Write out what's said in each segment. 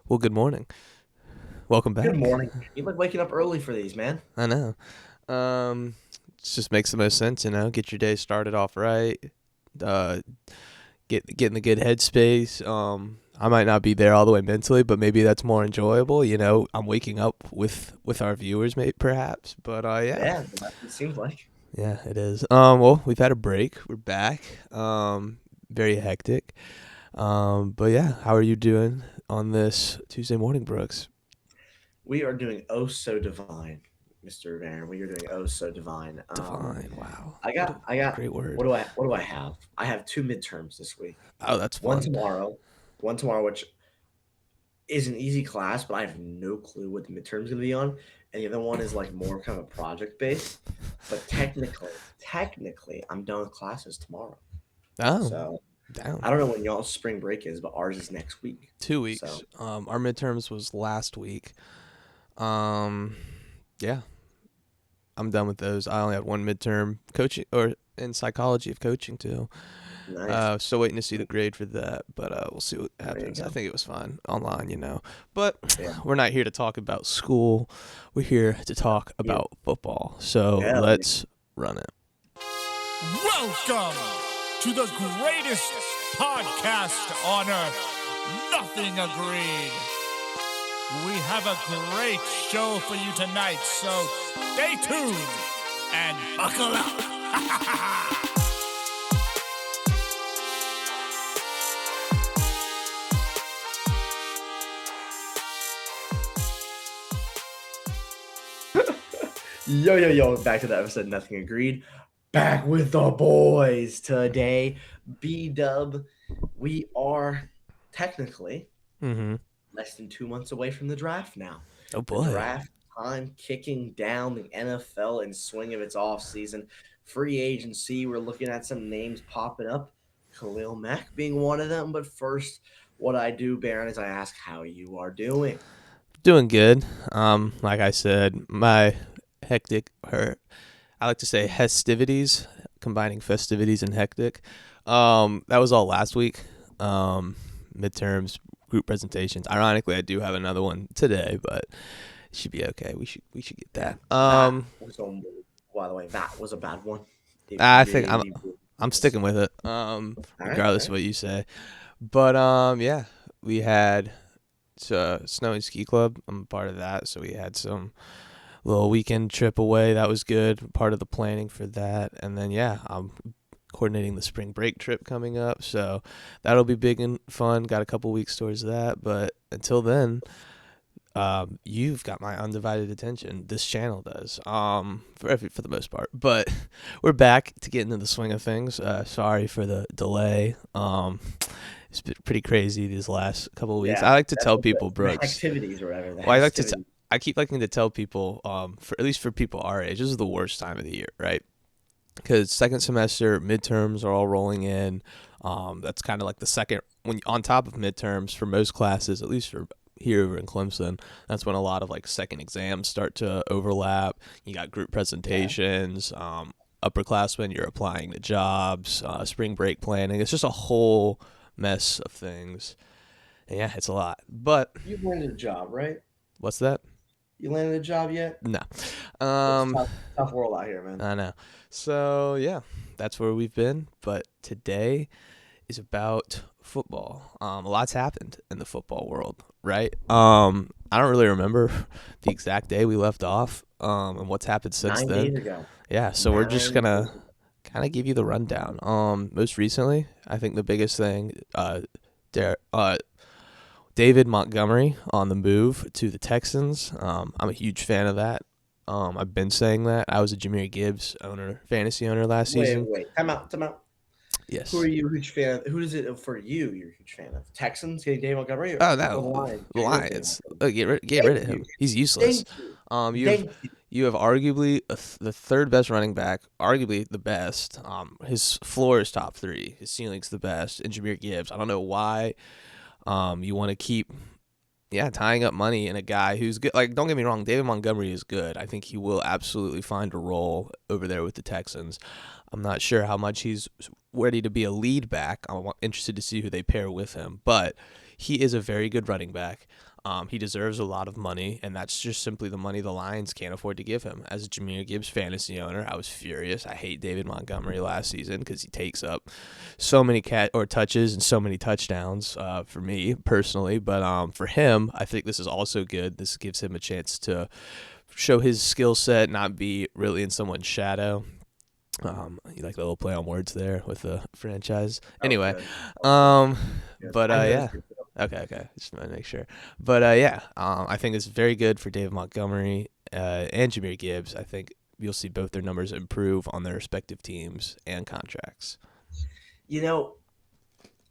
Well, good morning. Welcome Good back. morning. You like waking up early for these, man. I know. Um, it just makes the most sense, Get your day started off right. Uh, get in the good headspace. I might not be there all the way mentally, but maybe that's more enjoyable. I'm waking up with our viewers, maybe perhaps. But yeah, Yeah, that's what it seems like. yeah, it is. Well, we've had a break. We're back. Very hectic. But yeah, how are you doing on this Tuesday morning, Brooks? We are doing oh so divine, Mr. Van. We are doing oh so divine. Divine. Wow. I What got a I got great word. what do I have? I have two midterms this week. Oh, that's One fun. tomorrow, one tomorrow, which is an easy class, but I have no clue what the midterm's gonna be on. And the other one is like more kind of a project based. But technically, I'm done with classes tomorrow. Oh, So down I don't know when y'all's spring break is, but ours is next week. 2 weeks. So Our midterms was last week. Um, yeah, I'm done with those. I only had one midterm coaching or in psychology of coaching too. nice. Still waiting to see the grade for that, but we'll see what There you happens. I go. think it was fine online. But Yeah. we're not here to talk about school. We're here to talk You. about football. So Hell yeah. let's run it. Welcome to the greatest podcast on earth. Nothing agreed. We have a great show for you tonight, so stay tuned and buckle up. Yo, back to the episode. Nothing agreed. Back with the boys today. B Dub. We are technically Mm-hmm. less than 2 months away from the draft now. Oh The boy. draft time kicking down the NFL in swing of its off season. Free agency. We're looking at some names popping up. Khalil Mack being one of them. But first, what I do, Baron, is I ask how you are doing. Doing good. Like I said, my hectic or I like to say festivities, combining festivities and hectic. That was all last week. Midterms, group presentations. Ironically, I do have another one today, but it should be okay. We should get Yeah, that. that was by the way, that was a bad one. It I think really, really I'm was. sticking with it. All right, all Regardless of right. what you say. But yeah, we had Snowy Ski Club. I'm a part of that, so we had some little weekend trip away. That was good. Part of the planning for that. And then yeah, I'm coordinating the spring break trip coming up, so that'll be big and fun. Got a couple weeks towards that, but until then, you've got my undivided attention. This channel does, for the most part. But we're back to get into the swing of things. Sorry for the delay. It's been pretty crazy these last couple of weeks. Yeah, I like to that's tell what people, the Brooks. activities or whatever, the Well, festivity. I keep liking to tell people, for at least for people our age, this is the worst time of the year, right? Because second semester midterms are all rolling in. That's kind of like the second when on top of midterms for most classes, at least for here in Clemson. That's when a lot of like second exams start to overlap. You got group Yeah, presentations. Upperclassmen, you're applying to jobs. Spring break planning. It's just a whole mess of things. And yeah, it's a lot. But you landed a job, right? what's that? You landed a job yet? No. It's Um, tough world out here, man. I know. So yeah, that's where we've been. But today is about football. A lot's happened in the football world, right? I don't really remember the exact day we left off, and what's happened since 9 days then. ago. Yeah, so we're just 9 days gonna ago. kind of give you the rundown. Most recently, I think the biggest thing, Der- uh, David Montgomery on the move to the Texans. I'm a huge fan of that. I've been saying that. I was a Jameer Gibbs fantasy owner last season. Wait. Time out, time out. Who are Yes. you a huge fan of? Who is it for you you're a huge fan of? Texans getting Dave Montgomery Oh or no, the Lions the getting rid of Dave Lions. Montgomery? Get rid Thank of you. him. He's useless. Thank you. Um, you have Thank you. you have arguably the third best running back, arguably the best. His floor is top three. His ceiling's the best. And Jameer Gibbs. I don't know why. You want to keep tying up money in a guy who's good. Like, don't get me wrong, David Montgomery is good. I think he will absolutely find a role over there with the Texans. I'm not sure how much he's ready to be a lead back. I'm interested to see who they pair with him, but he is a very good running back. He deserves a lot of money, and that's just simply the money the Lions can't afford to give him. As a Jahmyr Gibbs fantasy owner, I was furious. I hate David Montgomery last season because he takes up so many touches and so many touchdowns for me personally. But for him, I think this is also good. This gives him a chance to show his skill set, not be really in someone's shadow. You like the little play on words there with the franchise. Anyway, but yeah. Okay. Just want to make sure. But I think it's very good for David Montgomery and Jahmyr Gibbs. I think you'll see both their numbers improve on their respective teams and contracts. You know,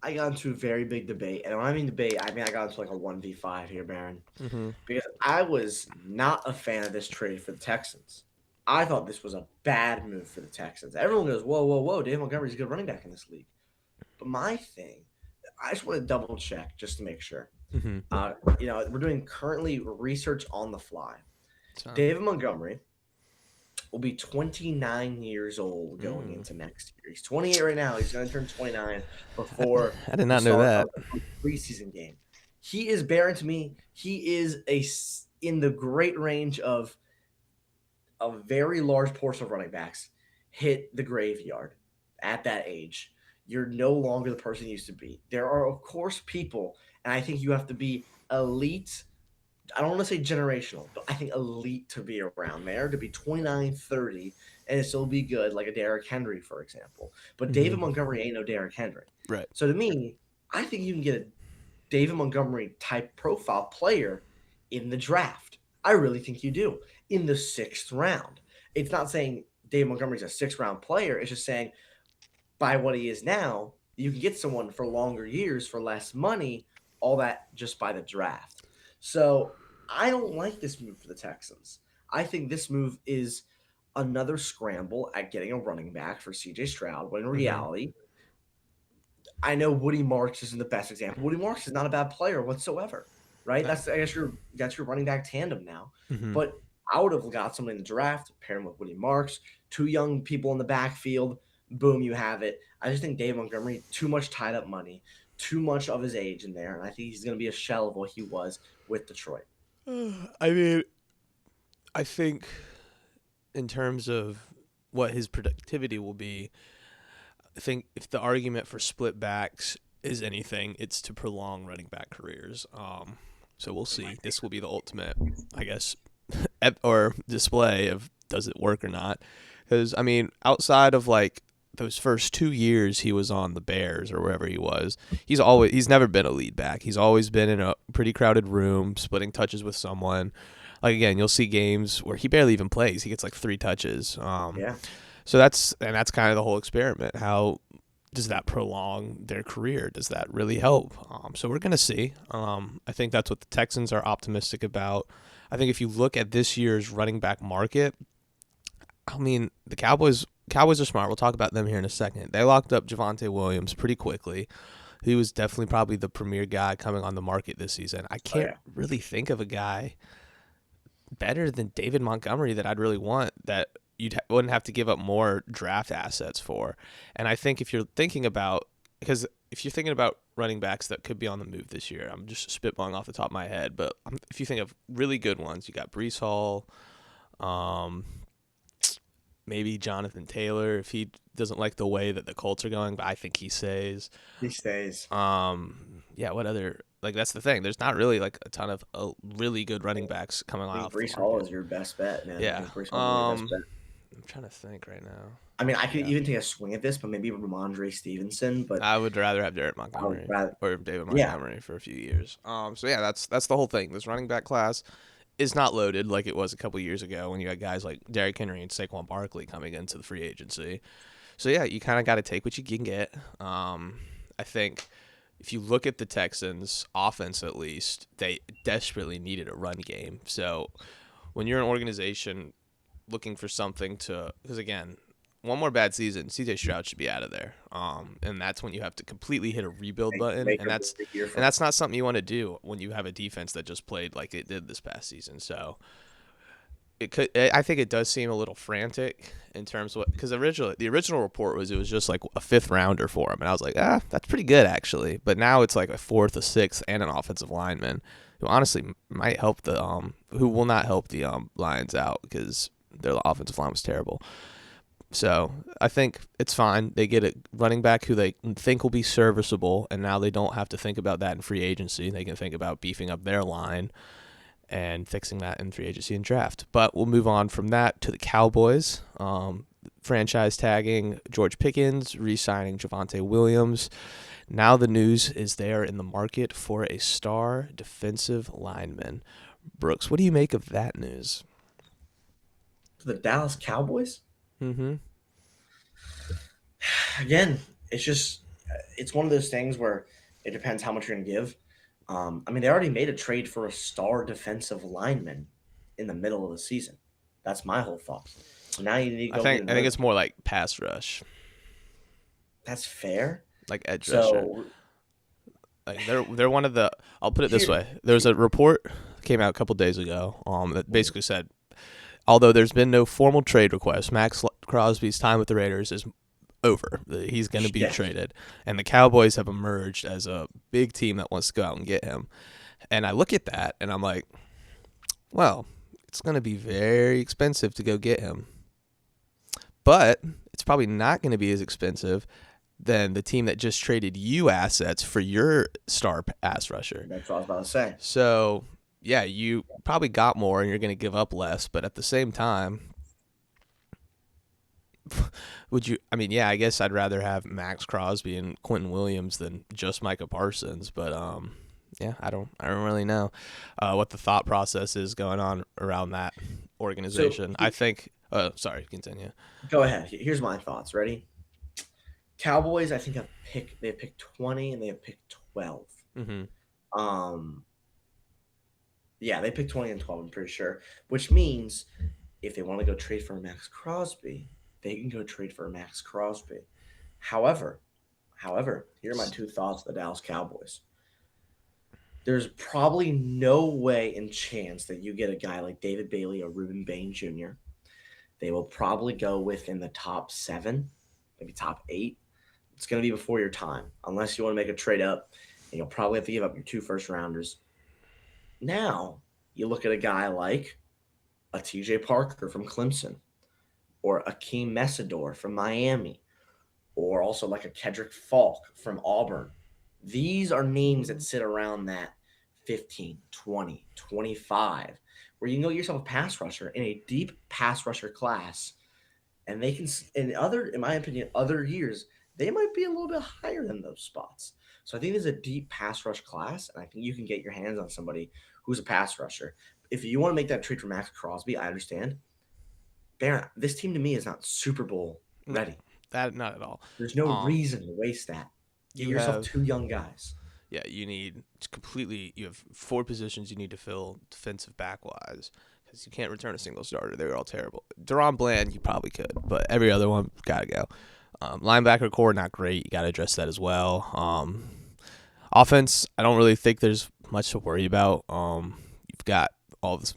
I got into a very big debate, and when I mean debate, I got into like a 1v5 here, Baron, because I was not a fan of this trade for the Texans. I thought this was a bad move for the Texans. Everyone goes, whoa, David Montgomery's a good running back in this league. But my thing, I just want to double check just to make sure. We're doing currently research on the fly. David Montgomery will be 29 years old going into next year. He's 28 right now. He's going to turn 29 before I did not know that preseason game. He is Baron to me. He is in the great range of a very large portion of running backs hit the graveyard at that age. You're no longer the person you used to be. There are, of course, people, and I think you have to be elite. I don't want to say generational, but I think elite to be around there, to be 29, 30, and still be good, like a Derrick Henry, for example. But David Montgomery ain't no Derrick Henry. Right. So to me, I think you can get a David Montgomery type profile player in the draft. I really think you do. In the 6th round. It's not saying David Montgomery's a 6th-round player. It's just saying by what he is now, you can get someone for longer years for less money, all that just by the draft. So I don't like this move for the Texans. I think this move is another scramble at getting a running back for C.J. Stroud, when in reality, I know Woody Marks isn't the best example. Woody Marks is not a bad player whatsoever, right? That's your running back tandem now. But I would have got someone in the draft, pair him with Woody Marks, 2 young people in the backfield. Boom, you have it. I just think Dave Montgomery, too much tied up money, too much of his age in there, and I think he's going to be a shell of what he was with Detroit. I think in terms of what his productivity will be, I think if the argument for split backs is anything, it's to prolong running back careers. So we'll see. This will be the ultimate, I guess, or display of does it work or not. Because, outside of like those first 2 years he was on the Bears or wherever he was, he's never been a lead back. He's always been in a pretty crowded room, splitting touches with someone. Like, again, you'll see games where he barely even plays. He gets like 3 touches. So that's kind of the whole experiment. How does that prolong their career? Does that really help? So we're going to see. I think that's what the Texans are optimistic about. I think if you look at this year's running back market, the Cowboys are smart. We'll talk about them here in a second. They locked up Javonte Williams pretty quickly. He was definitely probably the premier guy coming on the market this season. I can't really think of a guy better than David Montgomery that I'd really want that wouldn't have to give up more draft assets for. And I think if you're thinking about running backs that could be on the move this year, I'm just spitballing off the top of my head, but if you think of really good ones, you got Breece Hall, maybe Jonathan Taylor if he doesn't like the way that the Colts are going, but I think he stays. He stays. What other, like, that's the thing. There's not really like a ton of really good running backs coming off. Breece Hall is your best bet, man. Yeah. I'm trying to think right now. I could even take a swing at this, but maybe Ramondre Stevenson. But I would rather have Derek Montgomery or David Montgomery for a few years. That's the whole thing. This running back class is not loaded like it was a couple years ago when you had guys like Derrick Henry and Saquon Barkley coming into the free agency. So you kind of got to take what you can get. I think if you look at the Texans' offense, at least, they desperately needed a run game. So when you're an organization looking for something because again, one more bad season, C.J. Stroud should be out of there. And that's when you have to completely hit a rebuild button, and that's not something you want to do when you have a defense that just played like it did this past season. So I think it does seem a little frantic in terms of because the original report was it was just like a fifth rounder for him, and I was like, that's pretty good actually. But now it's like a fourth, a sixth, and an offensive lineman who honestly might help who will not help the Lions out because their offensive line was terrible. So I think it's fine. They get a running back who they think will be serviceable, and now they don't have to think about that in free agency. They can think about beefing up their line and fixing that in free agency and draft. But we'll move on from that to the Cowboys. Franchise tagging George Pickens, re-signing Javonte Williams. Now the news is they are in the market for a star defensive lineman. Brooks, what do you make of that news? The Dallas Cowboys? Mm-hmm. Again, it's one of those things where it depends how much you're going to give. They already made a trade for a star defensive lineman in the middle of the season. That's my whole thought. So now you need to go. I think it's more like pass rush. That's fair. Like edge rusher. So like they're one of the. I'll put it this way. There's a report that came out a couple days ago. That basically said, although there's been no formal trade request, Max Crosby's time with the Raiders is over. He's going to be traded, and the Cowboys have emerged as a big team that wants to go out and get him. And I look at that, and I'm like, well, it's going to be very expensive to go get him, but it's probably not going to be as expensive than the team that just traded you assets for your star pass rusher. That's what I was about to say. So, yeah, you probably got more and you're going to give up less, but at the same time, I guess I'd rather have Max Crosby and Quentin Williams than just Micah Parsons, but I don't really know what the thought process is going on around that organization. I think sorry, continue. Go ahead. Here's my thoughts. Ready? Cowboys, I think they have picked 20 and they have picked 12. Mm-hmm. Yeah, they picked 20 and 12, I'm pretty sure. Which means if they want to go trade for Max Crosby, they can go trade for Max Crosby. However, here are my two thoughts of the Dallas Cowboys. There's probably no way and chance that you get a guy like David Bailey or Reuben Bain Jr. They will probably go within the top 7, maybe top 8. It's going to be before your time, unless you want to make a trade up, and you'll probably have to give up your 2 first-rounders. Now, you look at a guy like a TJ Parker from Clemson, or Akeem Messidor from Miami, or also like a Kedrick Falk from Auburn. These are names that sit around that 15, 20, 25, where you can go get yourself a pass rusher in a deep pass rusher class, and they can, in my opinion, other years, they might be a little bit higher than those spots. So I think there's a deep pass rush class, and I think you can get your hands on somebody who's a pass rusher. If you want to make that trade for Max Crosby, I understand. Baron, this team to me is not Super Bowl ready. That not at all. There's no reason to waste that. Give yourself 2 young guys. Yeah, you have 4 positions you need to fill defensive back-wise because you can't return a single starter. They're all terrible. Deron Bland, you probably could, but every other one, got to go. Linebacker core, not great. You got to address that as well. Offense, I don't really think there's much to worry about. You've got all this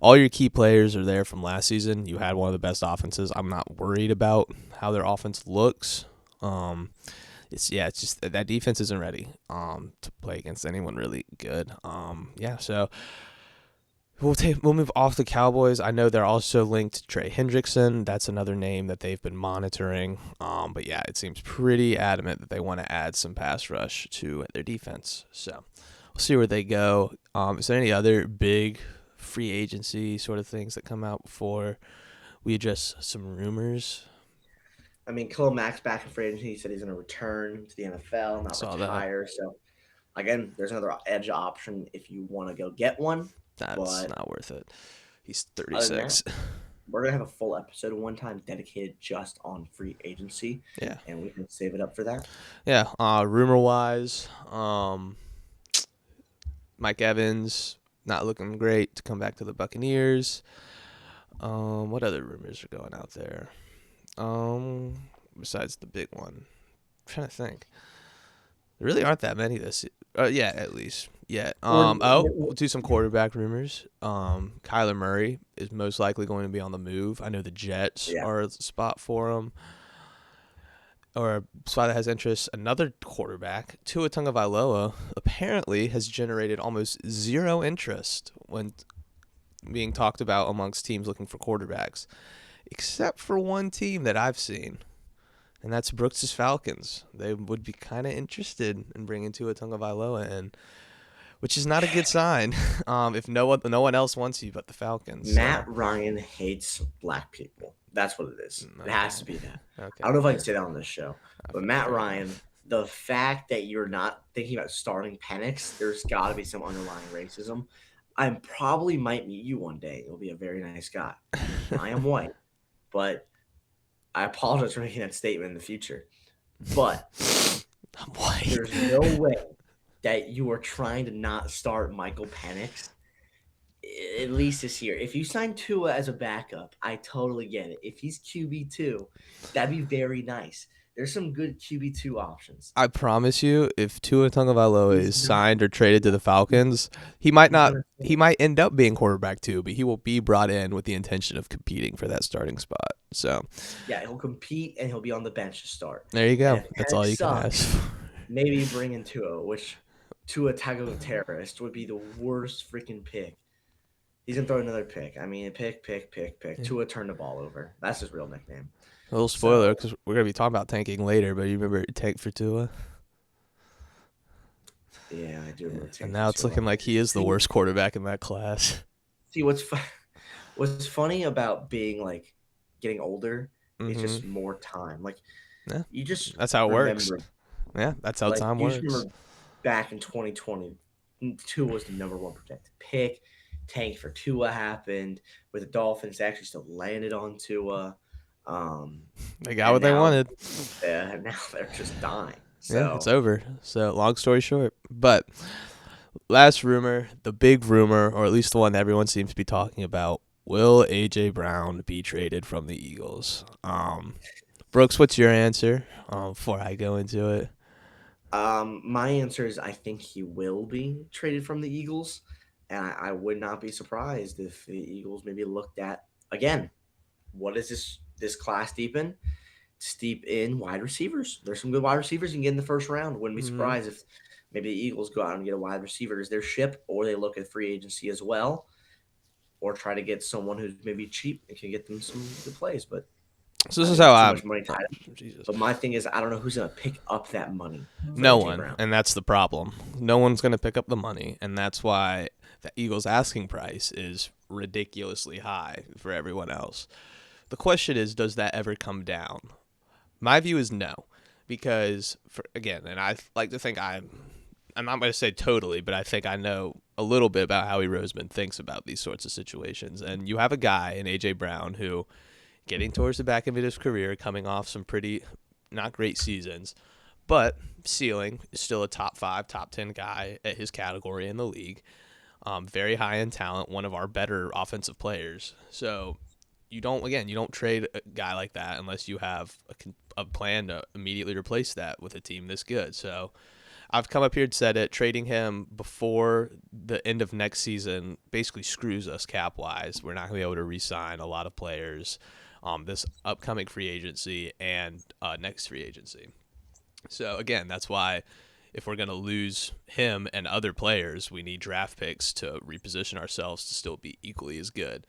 all your key players are there from last season. You had one of the best offenses. I'm not worried about how their offense looks. It's just that defense isn't ready to play against anyone really good. So we'll move off the Cowboys. I know they're also linked to Trey Hendrickson. That's another name that they've been monitoring. But yeah, it seems pretty adamant that they want to add some pass rush to their defense. So we'll see where they go. Is there any other big free agency sort of things that come out before we address some rumors? Khalil Mack's back in free agency. He said he's going to return to the NFL, not retire. So, again, there's another edge option if you want to go get one. That's not worth it. He's 36. We're going to have a full episode one time dedicated just on free agency. Yeah. And we can save it up for that. Yeah. Rumor-wise, Mike Evans not looking great to come back to the Buccaneers. What other rumors are going out there? Besides the big one, I'm trying to think. There really aren't that many this year. At least. yet. Or- We'll do some quarterback rumors. Kyler Murray is most likely going to be on the move. I know the Jets Yeah. are a spot for him, or a spot that has interest. Another quarterback, Tua Tagovailoa, apparently has generated almost zero interest when being talked about amongst teams looking for quarterbacks, except for one team that I've seen. And that's Brooks' Falcons. They would be kind of interested in bringing Tua Tagovailoa in, which is not a good sign. If no one else wants you but the Falcons. Matt Ryan hates black people. That's what it is. It has to be that. Okay. I don't know if I can say that on this show, but Okay, Matt fair Ryan, enough. the fact that you're not thinking about starting Penix, there's got to be some underlying racism. I probably might meet you one day. You'll be a very nice guy. I am white, but I apologize for making that statement in the future. But I'm white. there's no way that you are trying to not start Michael Penix, at least this year. If you sign Tua as a backup, I totally get it. If he's QB2, that'd be very nice. There's some good QB2 options. I promise you, if Tua Tagovailoa He's is not- signed or traded to the Falcons, he might not. gonna- He might end up being quarterback too, but he will be brought in with the intention of competing for that starting spot. So Yeah, he'll compete and he'll be on the bench to start. there you go. And if That's all Penix you can sucks, ask for. Maybe you bring in Tua, which Tua Tagovailoa would be the worst freaking pick. He's gonna throw another pick. I mean, pick. Tua turned the ball over. That's his real nickname. A little spoiler because we're gonna be talking about tanking later. But you remember tank for Tua, Yeah, I do remember. and now it's looking like he is the worst quarterback in that class. See, what's funny about being like getting older is Mhm. just more time. Like, Yeah. you just That's how it works. remember- Yeah, that's how like, time you works. just remember back in 2020, Tua was the number one projected pick. Tank for Tua happened with the Dolphins. They actually still landed on Tua. They got and what they now- wanted. Now they're just dying. So Yeah, it's over. So long story short, but last rumor, the big rumor, or at least the one that everyone seems to be talking about: will AJ Brown be traded from the Eagles? Brooks, what's your answer? Before I go into it, my answer is I think he will be traded from the Eagles, and I would not be surprised if the Eagles maybe looked at again. What is this class deep in? Steep in wide receivers. There's some good wide receivers you can get in the first round. Wouldn't be Mhm. surprised if maybe the Eagles go out and get a wide receiver as their ship, or they look at free agency as well, or try to get someone who's maybe cheap and can get them some good plays. But so this is too how I. much money tied up. Jesus. But my thing is, I don't know who's gonna pick up that money. for No AJ one, Brown. and that's the problem. No one's going to pick up the money, and that's why the Eagles' asking price is ridiculously high for everyone else. The question is, does that ever come down? My view is no, because and I like to think I'm not going to say totally, but I think I know a little bit about how Howie Roseman thinks about these sorts of situations. And you have a guy in AJ Brown who, getting towards the back end of his career, coming off some pretty not great seasons, but ceiling is still a top 5, top 10 guy at his category in the league. Very high in talent, one of our better offensive players. So you don't trade a guy like that unless you have a plan to immediately replace that with a team this good. So I've come up here and said it. Trading him before the end of next season basically screws us cap wise. We're not going to be able to re-sign a lot of players this upcoming free agency and next free agency. So again, that's why if we're going to lose him and other players, we need draft picks to reposition ourselves to still be equally as good.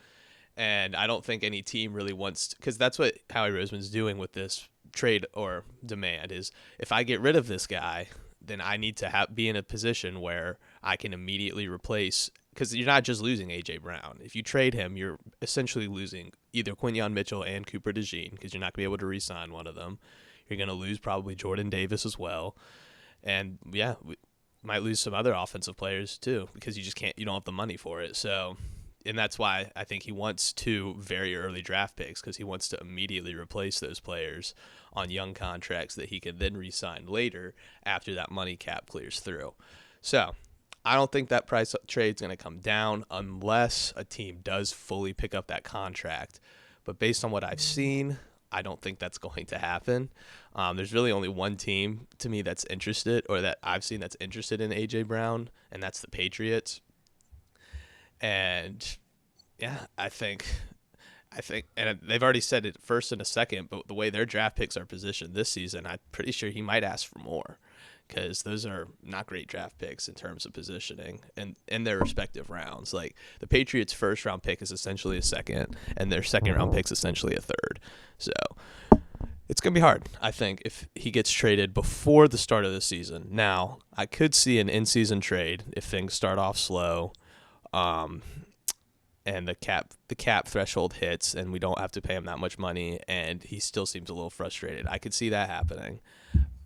And I don't think any team really wants to, because that's what Howie Roseman's doing with this trade or demand is, if I get rid of this guy, then I need to be in a position where I can immediately replace, because you're not just losing A.J. Brown. If you trade him, you're essentially losing either Quinyon Mitchell and Cooper DeJean, because you're not going to be able to re-sign one of them. You're going to lose probably Jordan Davis as well. And yeah, we might lose some other offensive players too, because you don't have the money for it. So, and that's why I think he wants 2 very early draft picks, because he wants to immediately replace those players on young contracts that he can then re-sign later after that money cap clears through. So I don't think that price trade's going to come down unless a team does fully pick up that contract. But based on what I've seen, I don't think that's going to happen. There's really only one team to me that's interested, or that I've seen that's interested in A.J. Brown, and that's the Patriots. And yeah, I think, and they've already said it first and a second, but the way their draft picks are positioned this season, I'm pretty sure he might ask for more, because those are not great draft picks in terms of positioning and in their respective rounds. Like the Patriots' first round pick is essentially a second, and their second round pick is essentially a third. So it's going to be hard, I think, if he gets traded before the start of the season. Now, I could see an in-season trade if things start off slow, and the cap threshold hits, and we don't have to pay him that much money, and he still seems a little frustrated. I could see that happening,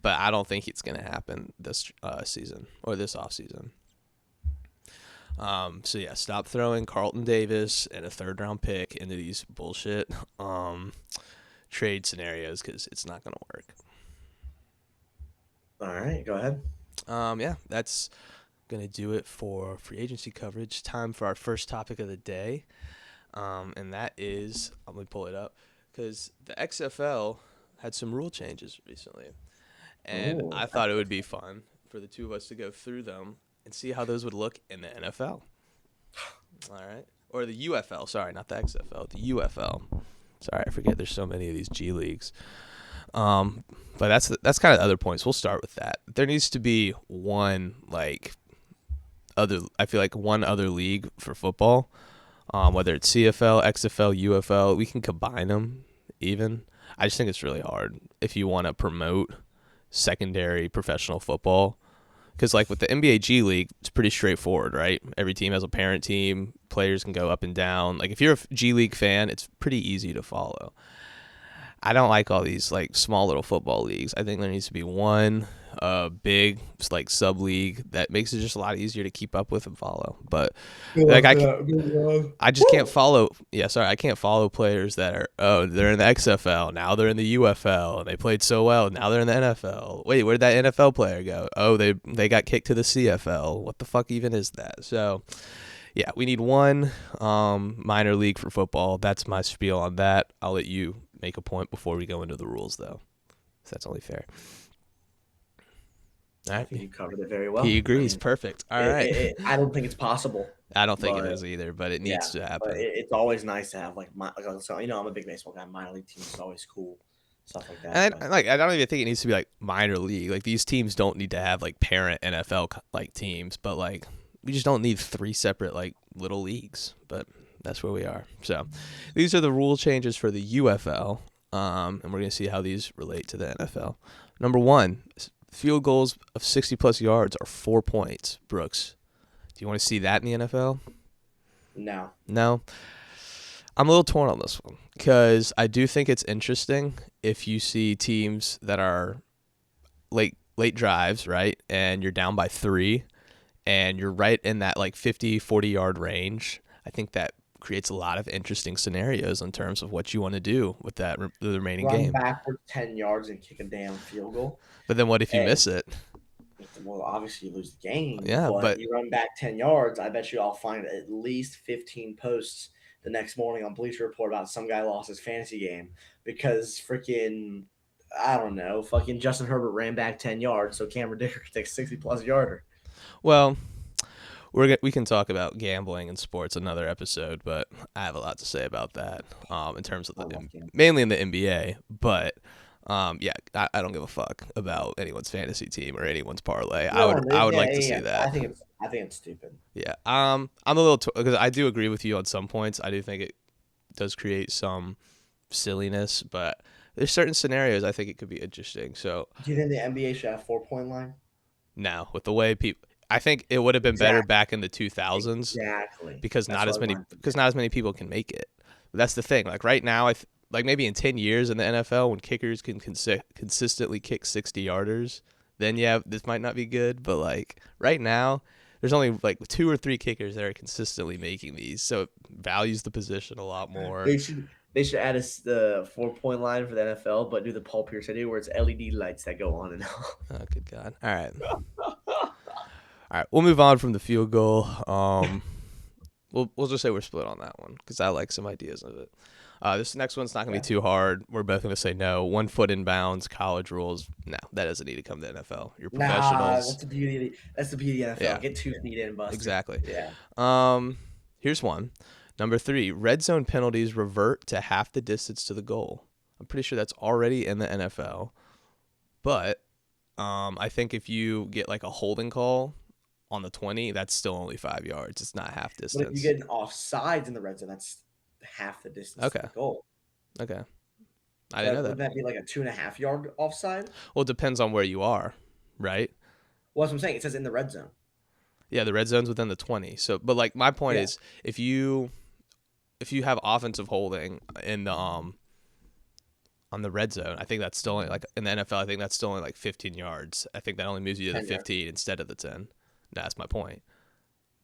but I don't think it's going to happen this season or this offseason. So yeah, stop throwing Carlton Davis and a third-round pick into these bullshit trade scenarios, because it's not going to work. All right, go ahead. Yeah, that's going to do it for free agency coverage. Time for our first topic of the day, and that is, let me pull it up, because the XFL had some rule changes recently, and I thought it would be fun for the two of us to go through them and see how those would look in the NFL. All right, or the UFL. Sorry, not the XFL, the UFL. Sorry, I forget there's so many of these G leagues. But that's kind of the other points. We'll start with that. There needs to be one one other league for football, whether it's CFL, XFL, UFL. We can combine them even. I just think it's really hard if you want to promote secondary professional football, because like with the NBA G League, it's pretty straightforward, right? Every team has a parent team. Players can go up and down. Like if you're a G League fan, it's pretty easy to follow. I don't like all these like small little football leagues. I think there needs to be one big like sub league that makes it just a lot easier to keep up with and follow. But like I just can't follow. Yeah, sorry, I can't follow players that are they're in the XFL, now they're in the UFL, and they played so well, now they're in the NFL. Wait, where did that NFL player go? Oh, they got kicked to the CFL. What the fuck even is that? So yeah, we need one minor league for football. That's my spiel on that. I'll let you make a point before we go into the rules, though. So that's only fair. All right. I think you covered it very well. He agrees. Perfect. All right. I don't think it's possible. I don't think it is either, but it needs to happen. But it's always nice to have so I'm a big baseball guy. Minor league teams is always cool. Stuff like that. And I don't even think it needs to be like minor league. Like these teams don't need to have like parent NFL like teams, but like we just don't need 3 separate like little leagues. But that's where we are. So these are the rule changes for the UFL, and we're going to see how these relate to the NFL. Number 1, field goals of 60-plus yards are 4 points. Brooks, do you want to see that in the NFL? No? I'm a little torn on this one, because I do think it's interesting if you see teams that are late drives, right, and you're down by 3, and you're right in that like 50, 40-yard range. I think that creates a lot of interesting scenarios in terms of what you want to do with the remaining game. Run backwards 10 yards and kick a damn field goal. But then what if you miss it? Well, obviously you lose the game. Yeah, but you run back 10 yards. I bet you I'll find at least 15 posts the next morning on Bleacher Report about some guy lost his fantasy game because freaking, I don't know, fucking Justin Herbert ran back 10 yards, so Cameron Dicker could take a 60-plus yarder. Well, we can talk about gambling and sports another episode, but I have a lot to say about that in terms of mainly in the NBA. But yeah, I don't give a fuck about anyone's fantasy team or anyone's parlay. I would like to see that. I think it's stupid. Yeah, I'm a little because I do agree with you on some points. I do think it does create some silliness, but there's certain scenarios I think it could be interesting. So do you think the NBA should have 4-point line? No, with the way people. I think it would have been better back in the 2000s. Exactly. Because not as many people can make it. That's the thing. Like right now, like maybe in 10 years in the NFL, when kickers can consistently kick 60-yarders, then yeah, this might not be good. But like right now, there's only like 2 or 3 kickers that are consistently making these, so it values the position a lot more. They should add the 4-point line for the NFL, but do the Paul Pierce idea where it's LED lights that go on and off. Oh, good God! All right. All right, we'll move on from the field goal. We'll just say we're split on that one because I like some ideas of it. This next one's not going to Yeah. be too hard. We're both going to say no. 1 foot in bounds, college rules. No, that doesn't need to come to NFL. You're Nah, professionals. that's the beauty. That's the beauty of the NFL. Yeah. Get 2 feet in, Buster. Exactly. Yeah. Here's one. Number 3, red zone penalties revert to half the distance to the goal. I'm pretty sure that's already in the NFL. But I think if you get like a holding call on the 20, that's still only 5 yards. It's not half But if distance. you get an offsides in the red zone, that's half the distance to Okay. the goal. Okay. I didn't know Wouldn't that. that be like a 2.5 yard offside? Well, it depends on where you are, right? Well, that's what I'm saying. It says in the red zone. Yeah, the red zone's within the 20. So, but like my point Yeah. is, if you have offensive holding in the on the red zone, I think that's still only like in the NFL. I think that's still only like 15 yards. I think that only moves you to the 10 yards. 15 instead of the 10. That's my point.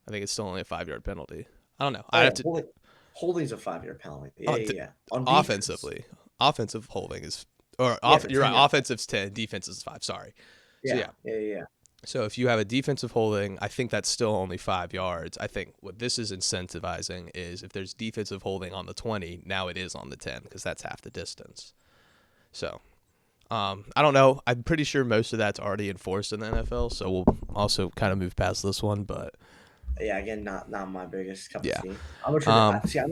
I think it's still only a 5-yard penalty. I don't know. Oh, I yeah, have to holding's a 5-yard penalty. Yeah, Oh, yeah. On defense. offensively. Offensive holding is or Yeah, for you're 10 right. yards. Offensive's 10, defense is 5. Sorry. So, Yeah, yeah. So if you have a defensive holding, I think that's still only 5 yards. I think what this is incentivizing is if there's defensive holding on the 20, now it is on the 10 because that's half the distance. So I don't know. I'm pretty sure most of that's already enforced in the NFL. So we'll also kind of move past this one, but Yeah, again, not my biggest cup Yeah. of tea. I'm a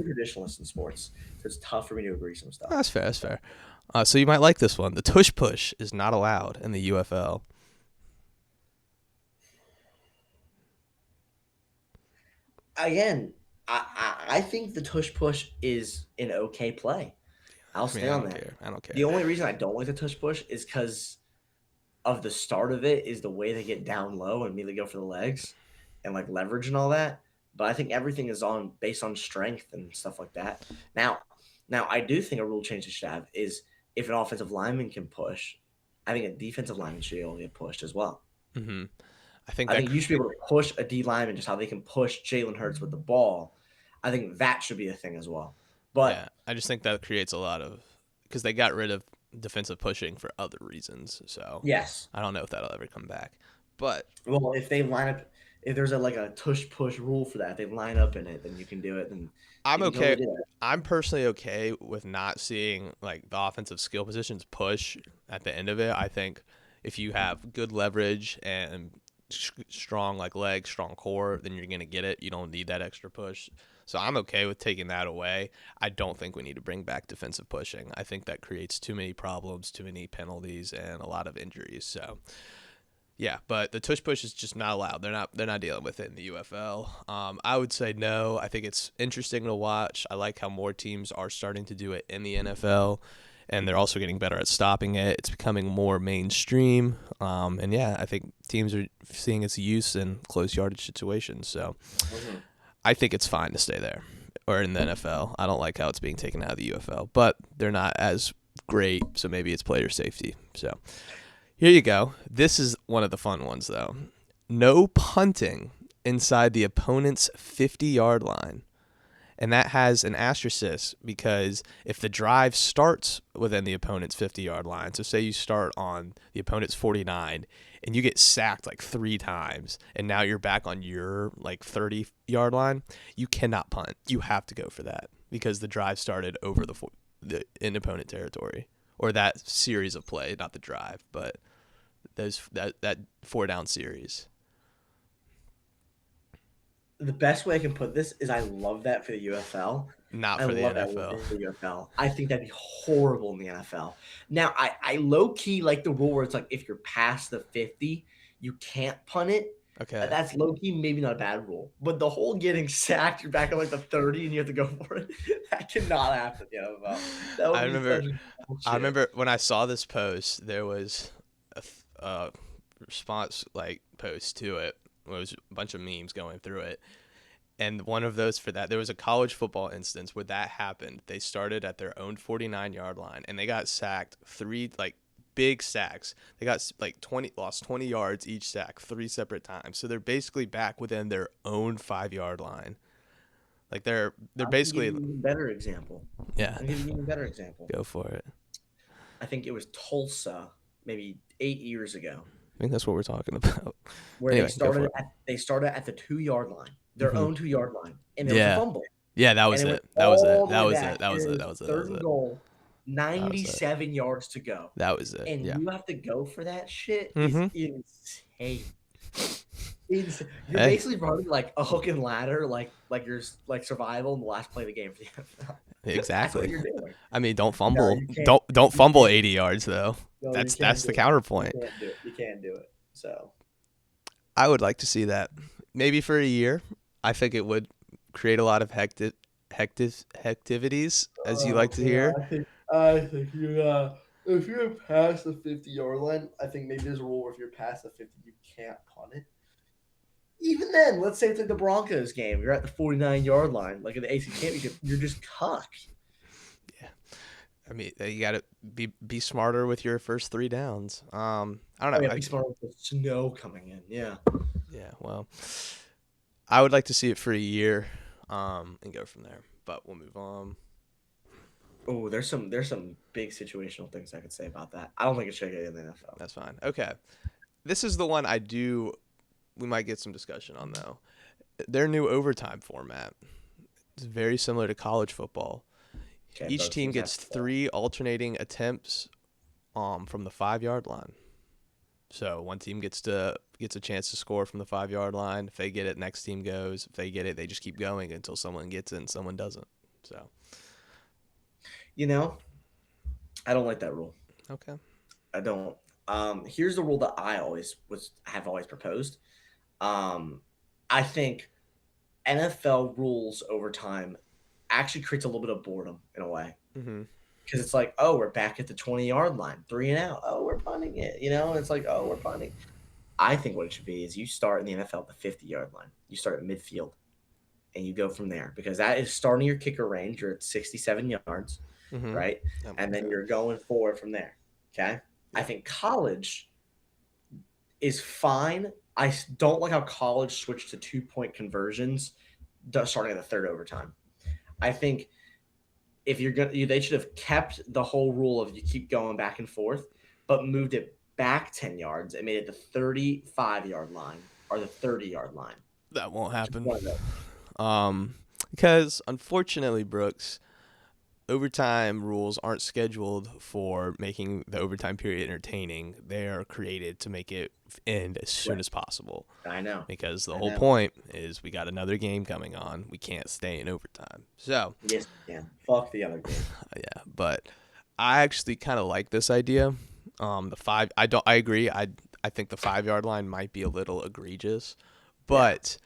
traditionalist in sports, so it's tough for me to agree some stuff. that's fair. That's fair. So you might like this one. The tush push is not allowed in the UFL. Again, I think the tush push is an okay play. I'll I stay mean, I on don't that. care. I don't care. The only reason I don't like the tush push is because of the start of it is the way they get down low and immediately go for the legs and like leverage and all that. But I think everything is based on strength and stuff like that. Now I do think a rule change they should have is if an offensive lineman can push, I think a defensive lineman should be able to get pushed as well. Mm-hmm. I think I that think you should be able to push a D lineman just how they can push Jalen Hurts with the ball. I think that should be a thing as well. But yeah, I just think that creates a lot of because they got rid of defensive pushing for other reasons. So yes, I don't know if that'll ever come back. But well, if they line up, if there's a tush push rule for that, they line up in it, then you can do it. Then I'm you can okay. totally do it. I'm personally okay with not seeing like the offensive skill positions push at the end of it. I think if you have good leverage and strong like legs, strong core, then you're gonna get it. You don't need that extra push. So I'm okay with taking that away. I don't think we need to bring back defensive pushing. I think that creates too many problems, too many penalties, and a lot of injuries. So yeah, but the tush push is just not allowed. They're not dealing with it in the UFL. I would say no. I think it's interesting to watch. I like how more teams are starting to do it in the NFL, and they're also getting better at stopping it. It's becoming more mainstream. And yeah, I think teams are seeing its use in close yardage situations. So I think it's fine to stay there or in the NFL. I don't like how it's being taken out of the UFL, but they're not as great. So maybe it's player safety. So here you go. This is one of the fun ones, though. No punting inside the opponent's 50-yard line. And that has an asterisk because if the drive starts within the opponent's 50-yard line, so say you start on the opponent's 49 and you get sacked like 3 times and now you're back on your like 30-yard line, you cannot punt. You have to go for that because the drive started over the in opponent territory or that series of play, not the drive, but that 4-down series. The best way I can put this is I love that for the UFL. Not I for the love that NFL. for the UFL. I think that'd be horrible in the NFL. Now, I low key like the rule where it's like if you're past the 50, you can't punt it. Okay. That's low key, maybe not a bad rule. But the whole getting sacked, you're back at like the 30 and you have to go for it. That cannot happen in the NFL. That would I be remember- such bullshit. I remember when I saw this post, there was a response like post to it. It was a bunch of memes going through it. And one of those for that, there was a college football instance where that happened. They started at their own 49-yard line and they got sacked 3 like big sacks. They got like lost 20 yards each sack 3 separate times. So they're basically back within their own 5-yard line. Like they're basically I'll give you an even better example. yeah. I'll give you an even better example. Go for it. I think it was Tulsa maybe 8 years ago. I think that's what we're talking about. Where Anyway, they go for started it. they started at the 2-yard line, their Mhm. own 2-yard line, and there was Yeah. a fumble. Yeah, that and was it went it. That was all it. the That way was back. it. That was And it. it That was was it. That third was and it. goal, That was it. 97 yards to go. That was it. And Yeah. you have to go for that shit is Mm-hmm. insane. You're Hey, basically running like a hook and ladder, like you're like survival in the last play of the game for the NFL. That's what exactly. you're doing. I mean, don't No, fumble. you can't. Don't You fumble can't. 80 yards though. No, you can't That's do the it. You counterpoint. can't do it. You can't do it. So I would like to see that. Maybe for a year. I think it would create a lot of hectivities, as you like to hear. I think if you're past the 50-yard line, I think maybe there's a rule where if you're past the 50, you can't punt it. Even then, let's say it's like the Broncos game, you're at the 49-yard line, like in the AC Championship, you're just cucked. I mean, you got to be smarter with your first 3 downs. I don't know. Oh, yeah, be smart with the snow coming in. Yeah. Yeah, well, I would like to see it for a year, and go from there. But we'll move on. Oh, there's some big situational things I could say about that. I don't think it should get in the NFL. That's fine. Okay, this is the one we might get some discussion on though. Their new overtime format is very similar to college football. Okay, Each both team teams gets have to- 3 alternating attempts, from the 5-yard line. So one team gets a chance to score from the 5-yard line. If they get it, next team goes. If they get it, they just keep going until someone gets it and someone doesn't. So You know, I don't like that rule. okay. I don't. Here's the rule that I have always proposed. I think NFL rules overtime actually creates a little bit of boredom in a way. Mm-hmm. Because it's like, oh, we're back at the 20-yard line, 3 and out. Oh, we're punting it, and it's like, oh, we're punting. I think what it should be is you start in the NFL at the 50-yard line. You start at midfield, and you go from there because that is starting your kicker range. You're at 67 yards, Mm-hmm. right? And then you're going forward from there, okay? I think college is fine. I don't like how college switched to 2-point conversions starting at the third overtime. I think if you're going, they should have kept the whole rule of you keep going back and forth, but moved it back 10 yards and made it the 35-yard line or the 30-yard line. That won't happen. One of those. Because unfortunately, Brooks, overtime rules aren't scheduled for making the overtime period entertaining. They are created to make it end as soon as possible. I know. Because the I whole know. point is we got another game coming on. We can't stay in overtime. So, Yes, yeah. Fuck the other game. yeah, but I actually kind of like this idea. I agree. I think the 5-yard line might be a little egregious, but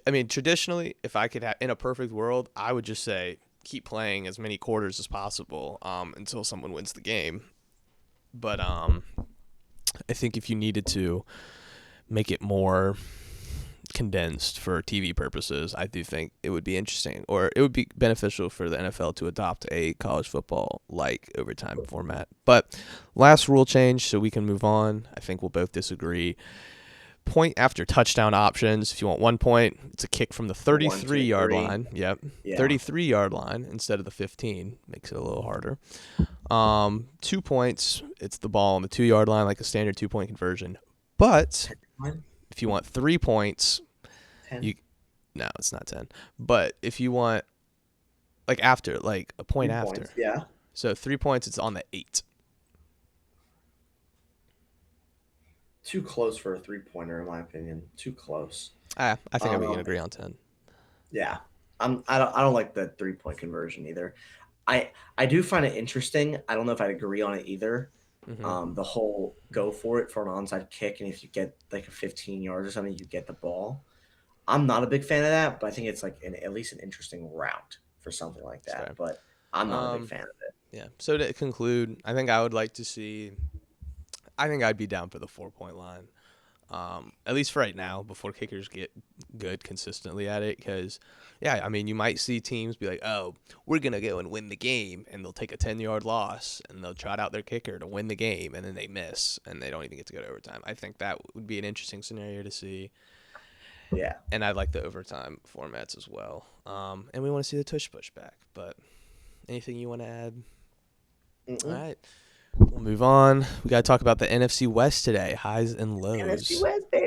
I mean, traditionally, if I could have in a perfect world, I would just say keep playing as many quarters as possible until someone wins the game. But I think if you needed to make it more condensed for TV purposes, I do think it would be interesting, or it would be beneficial for the NFL to adopt a college football like overtime format. But last rule change, so we can move on. I think we'll both disagree. Point after touchdown options. If you want 1 point, it's a kick from the 33-yard line. Yep. Yeah. 33-yard line instead of the 15. Makes it a little harder. 2 points, it's the ball on the 2-yard line, like a standard 2-point conversion. But if you want 3 points, 10. No, it's not 10. But if you want like after, like a point 3 after. points, yeah. So 3 points, it's on the 8. Too close for a 3-pointer, in my opinion. Too close. I think we can agree on 10. Yeah, I don't like the 3-point conversion either. I do find it interesting. I don't know if I'd agree on it either. Mhm. The whole go for it for an onside kick, and if you get like a 15 yards or something, you get the ball. I'm not a big fan of that, but I think it's like at least an interesting route for something like that. Fair. But I'm not a big fan of it. Yeah. So to conclude, I think I'd be down for the 4-point line. At least for right now, before kickers get good consistently at it. Because, yeah, I mean, you might see teams be like, oh, we're going to go and win the game. And they'll take a 10-yard loss. And they'll trot out their kicker to win the game. And then they miss. And they don't even get to go to overtime. I think that would be an interesting scenario to see. Yeah. And I like the overtime formats as well. And we want to see the tush push back. But anything you want to add? Mm-mm. All right. We'll move on. We got to talk about the NFC West today. Highs and lows. NFC West, baby.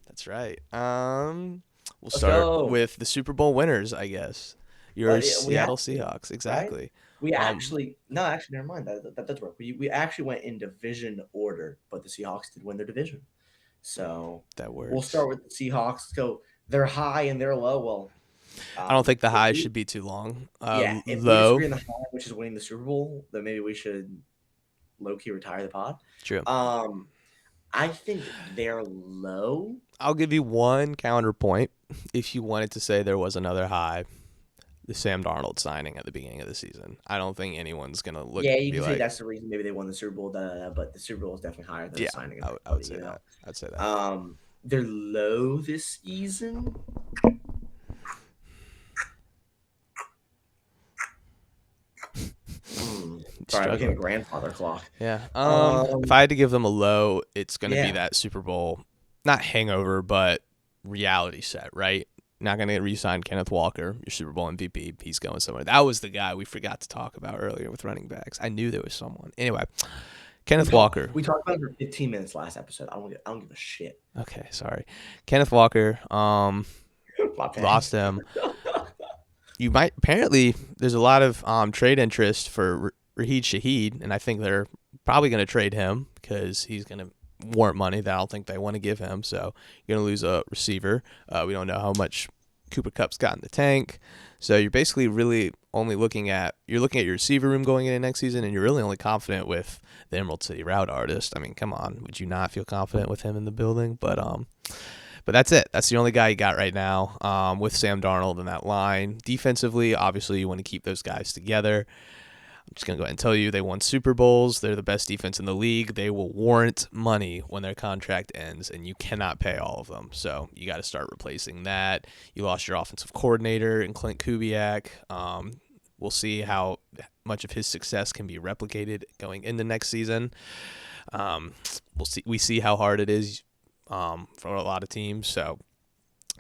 That's right. We'll Let's start go. with the Super Bowl winners, I guess. Your We Seattle have to, Seahawks, right? exactly. We Um, actually no, actually, never mind. That does work. We actually went in division order, but the Seahawks did win their division. So that we'll works. start with the Seahawks. So they're high and they're low. Well, I don't think the if high we should be too long. if we disagree Low, on the high, which is winning the Super Bowl, then maybe we should low key retire the pod. true. I think they're low. I'll give you one counterpoint if you wanted to say there was another high. The Sam Darnold signing at the beginning of the season. I don't think anyone's gonna look Yeah, you be can say like, that's the reason maybe they won the Super Bowl. But the Super Bowl is definitely higher than yeah. signing I would of say you know. that. I'd say that. They're low this season. Sorry, I became a grandfather clock. Yeah. If I had to give them a low, it's gonna be Yeah. that Super Bowl, not hangover, but reality set, right? Not gonna re-sign Kenneth Walker, your Super Bowl MVP. He's going somewhere. That was the guy we forgot to talk about earlier with running backs. I knew there was someone. Anyway, Kenneth Walker. We talked about it for 15 minutes last episode. I don't give a shit. Okay, sorry. Kenneth Walker. My bad. Lost him. You might apparently there's a lot of trade interest for Raheed Shaheed, and I think they're probably going to trade him because he's going to warrant money that I don't think they want to give him. So you're going to lose a receiver. We don't know how much Cooper Kupp's got in the tank. So you're basically really only looking at your receiver room going into next season, and you're really only confident with the Emerald City Route Artist. I mean, come on, would you not feel confident with him in the building? But that's it. That's the only guy you got right now with Sam Darnold in that line. Defensively, obviously, you want to keep those guys together. I'm just going to go ahead and tell you they won Super Bowls. They're the best defense in the league. They will warrant money when their contract ends, and you cannot pay all of them. So you got to start replacing that. You lost your offensive coordinator in Clint Kubiak. We'll see how much of his success can be replicated going into next season. We see how hard it is for a lot of teams. So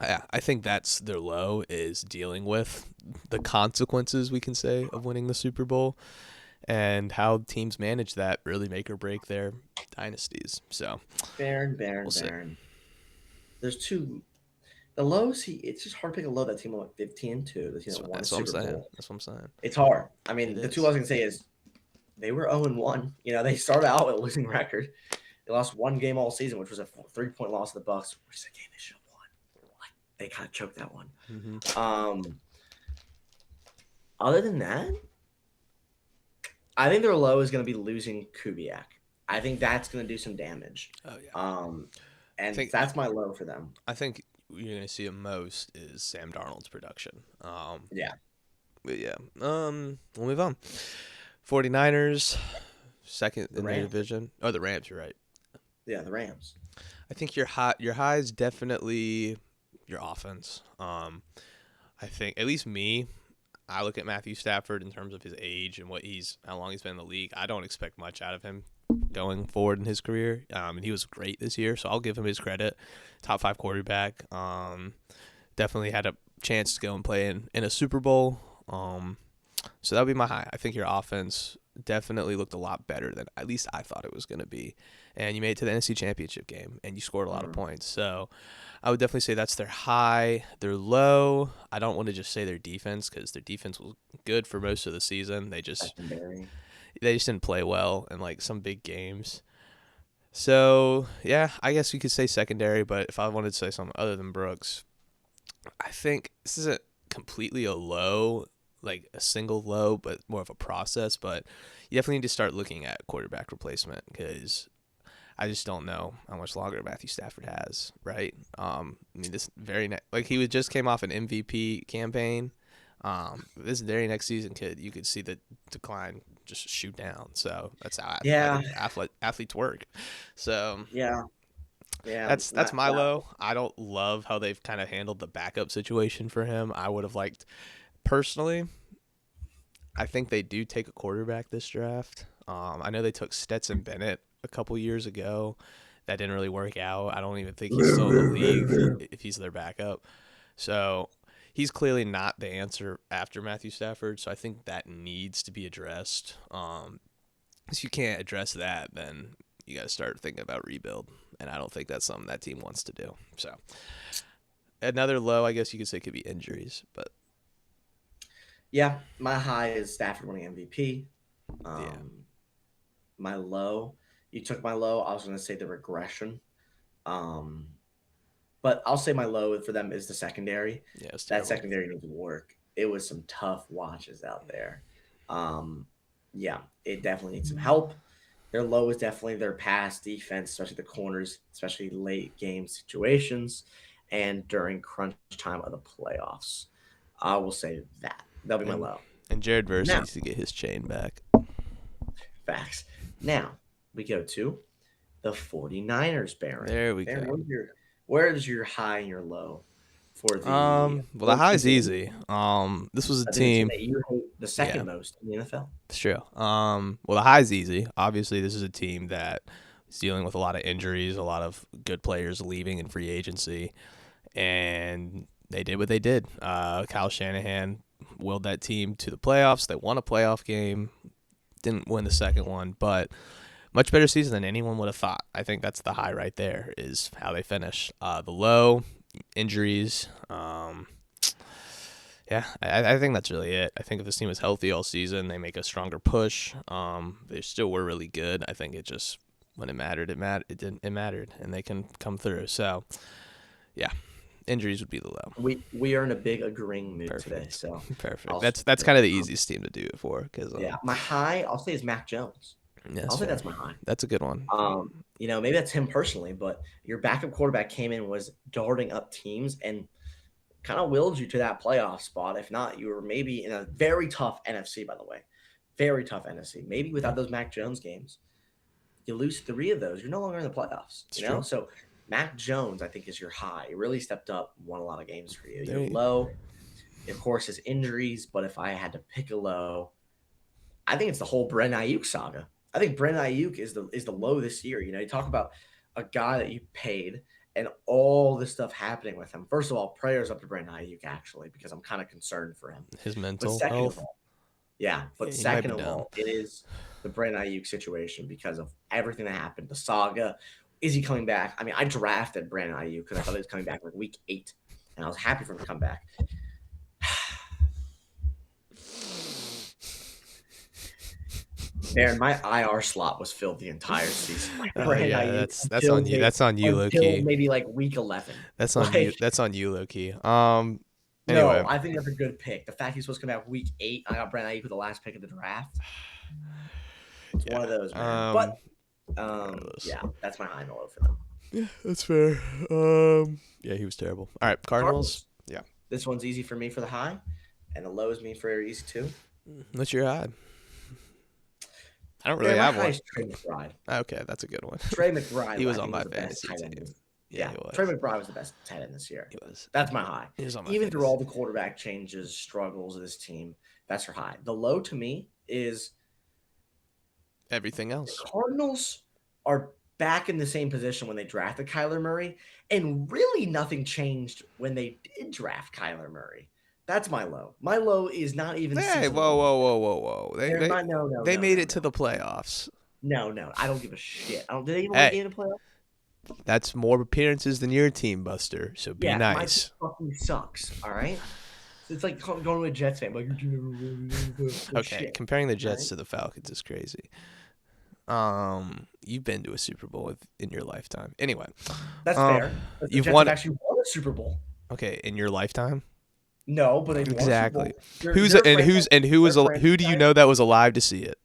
I think that's their low, is dealing with the consequences, we can say, of winning the Super Bowl, and how teams manage that really make or break their dynasties. So Baron. see. There's two. The lows, it's just hard to pick a low. That team went 15-2. The team that won the That's what I'm Super saying. Bowl. That's what I'm saying. It's hard. I mean, It the is. two I was gonna say is they were 0-1. You know, they started out with a losing record. They lost one game all season, which was a 3-point loss to the Bucks, which is a game they should have won. They kind of choked that one. Mm-hmm. Other than that, I think their low is going to be losing Kubiak. I think that's going to do some damage. Oh yeah. And that's my low for them. I think you're going to see it most is Sam Darnold's production. Yeah. But yeah. We'll move on. 49ers, second in their division. Oh, the Rams. You're right. Yeah, the Rams. I think your high is definitely your offense. I think, at least me, I look at Matthew Stafford in terms of his age and how long he's been in the league. I don't expect much out of him going forward in his career. And he was great this year, so I'll give him his credit. Top 5 quarterback. Definitely had a chance to go and play in a Super Bowl. So that would be my high. I think your offense definitely looked a lot better than at least I thought it was going to be. And you made it to the NFC Championship game, and you scored a lot of points. So I would definitely say that's their high. Their low, I don't want to just say their defense, because their defense was good for most of the season. They just didn't play well in like some big games. So yeah, I guess we could say secondary. But if I wanted to say something other than Brooks, I think this isn't completely a low, like a single low, but more of a process. But you definitely need to start looking at quarterback replacement, because I just don't know how much longer Matthew Stafford has, right? I mean, this he just came off an MVP campaign. This very next season, you could see the decline just shoot down. So that's how athletes work. So yeah, that's my low. I don't love how they've kind of handled the backup situation for him. I would have liked, personally, I think they do take a quarterback this draft. I know they took Stetson Bennett a couple years ago. That didn't really work out. I don't even think he's still in the league if he's their backup. So he's clearly not the answer after Matthew Stafford. So I think that needs to be addressed. If you can't address that, then you got to start thinking about rebuild. And I don't think that's something that team wants to do. So another low, I guess you could say, could be injuries, but Yeah, my high is Stafford winning MVP. yeah, My low, you took my low. I was going to say the regression. Um, but I'll say my low for them is the secondary. yeah, it's That terrible. secondary needs work. It was some tough watches out there. Um, yeah, it definitely needs some help. Their low is definitely their pass defense, especially the corners, especially late game situations and during crunch time of the playoffs. I will say that. That'll be my And low. and Jared Verse Now, needs to get his chain back. facts. Now, we go to the 49ers, Baron. There we Baron, go. where is your high and your low for the Well, the high's easy. This was a I think the team team. that you hate the second Yeah. most in the NFL? It's true. Well, the high's easy. Obviously, this is a team that is dealing with a lot of injuries, a lot of good players leaving in free agency, and they did what they did. Kyle Shanahan willed that team to the playoffs. They won a playoff game, didn't win the second one, but much better season than anyone would have thought. I think that's the high right there, is how they finished. The low, injuries. Yeah, I think that's really it. I think if this team was healthy all season, they make a stronger push. They still were really good. I think it just, when it mattered, it mattered, and they can come through. So, yeah, injuries would be the low. We are in a big agreeing mood Perfect. today. So Perfect. I'll- That's kind of the easiest team to do it for. Cause, yeah, my high I'll say is Mac Jones. yeah, I'll say that's my high. That's a good one. Maybe that's him personally, but your backup quarterback came in, was darting up teams, and kind of willed you to that playoff spot. If not, you were maybe in a very tough NFC, by the way. Very tough NFC. Maybe without those Mac Jones games, you lose 3 of those, you're no longer in the playoffs. It's You know? true. So Mac Jones, I think, is your high. He really stepped up, won a lot of games for you. There Your you- low, of course, is injuries, but if I had to pick a low, I think it's the whole Brandon Ayuk saga. I think Brandon Ayuk is the low this year. You talk about a guy that you paid and all this stuff happening with him. First of all, prayers up to Brandon Ayuk, actually, because I'm kind of concerned for him. His But mental second health. of all, yeah, but Yeah, he might second be of down. all, it is the Brandon Ayuk situation because of everything that happened, the saga. Is he coming back? I mean, I drafted Brandon Ayuk because I thought he was coming back like week 8, and I was happy for him to come back. Aaron, my IR slot was filled the entire season. Brandon Yeah, Ayuk that's on you. That's on you, low until key. maybe like week 11. That's on you. Like- That's on you, low key. No, Anyway, I think that's a good pick. The fact he's supposed to come out week 8, I got Brandon Ayuk with the last pick of the draft. It's one of those, man. But regardless. yeah, that's my high and low for them. Yeah, that's fair. Yeah, he was terrible. All right, Cardinals. Yeah. This one's easy for me for the high, and the low is me for easy too. What's your high? I don't really Yeah, my have high one. is Trey McBride. Okay, that's a good one. Trey McBride. He was I on think, my the best fantasy tight end. team. Yeah, he was. Trey McBride was the best tight end this year. He was. That's my high. He was on my Even through fantasy. all the quarterback changes, struggles of this team, that's her high. The low to me is Everything the else. Cardinals are back in the same position when they drafted Kyler Murray, and really nothing changed when they did draft Kyler Murray. That's my low. My low is not even. Hey, season whoa, long. whoa, whoa, whoa, whoa! No, They no, made no, it to the playoffs. No, I don't give a shit. Did they even Hey. win a game to playoff? That's more appearances than your team, Buster. So be Yeah, nice. mine fucking sucks. All right. It's like going to a Jets fan, like your team never won. Okay, Shit. comparing the Jets Right. to the Falcons is crazy. You've been to a Super Bowl in your lifetime. Anyway, That's fair. But the you've Jets won- have actually won a Super Bowl. okay, in your lifetime. No, but they've won a Super Exactly. Bowl. They're- Who they're franchise- who do you know that was alive to see it?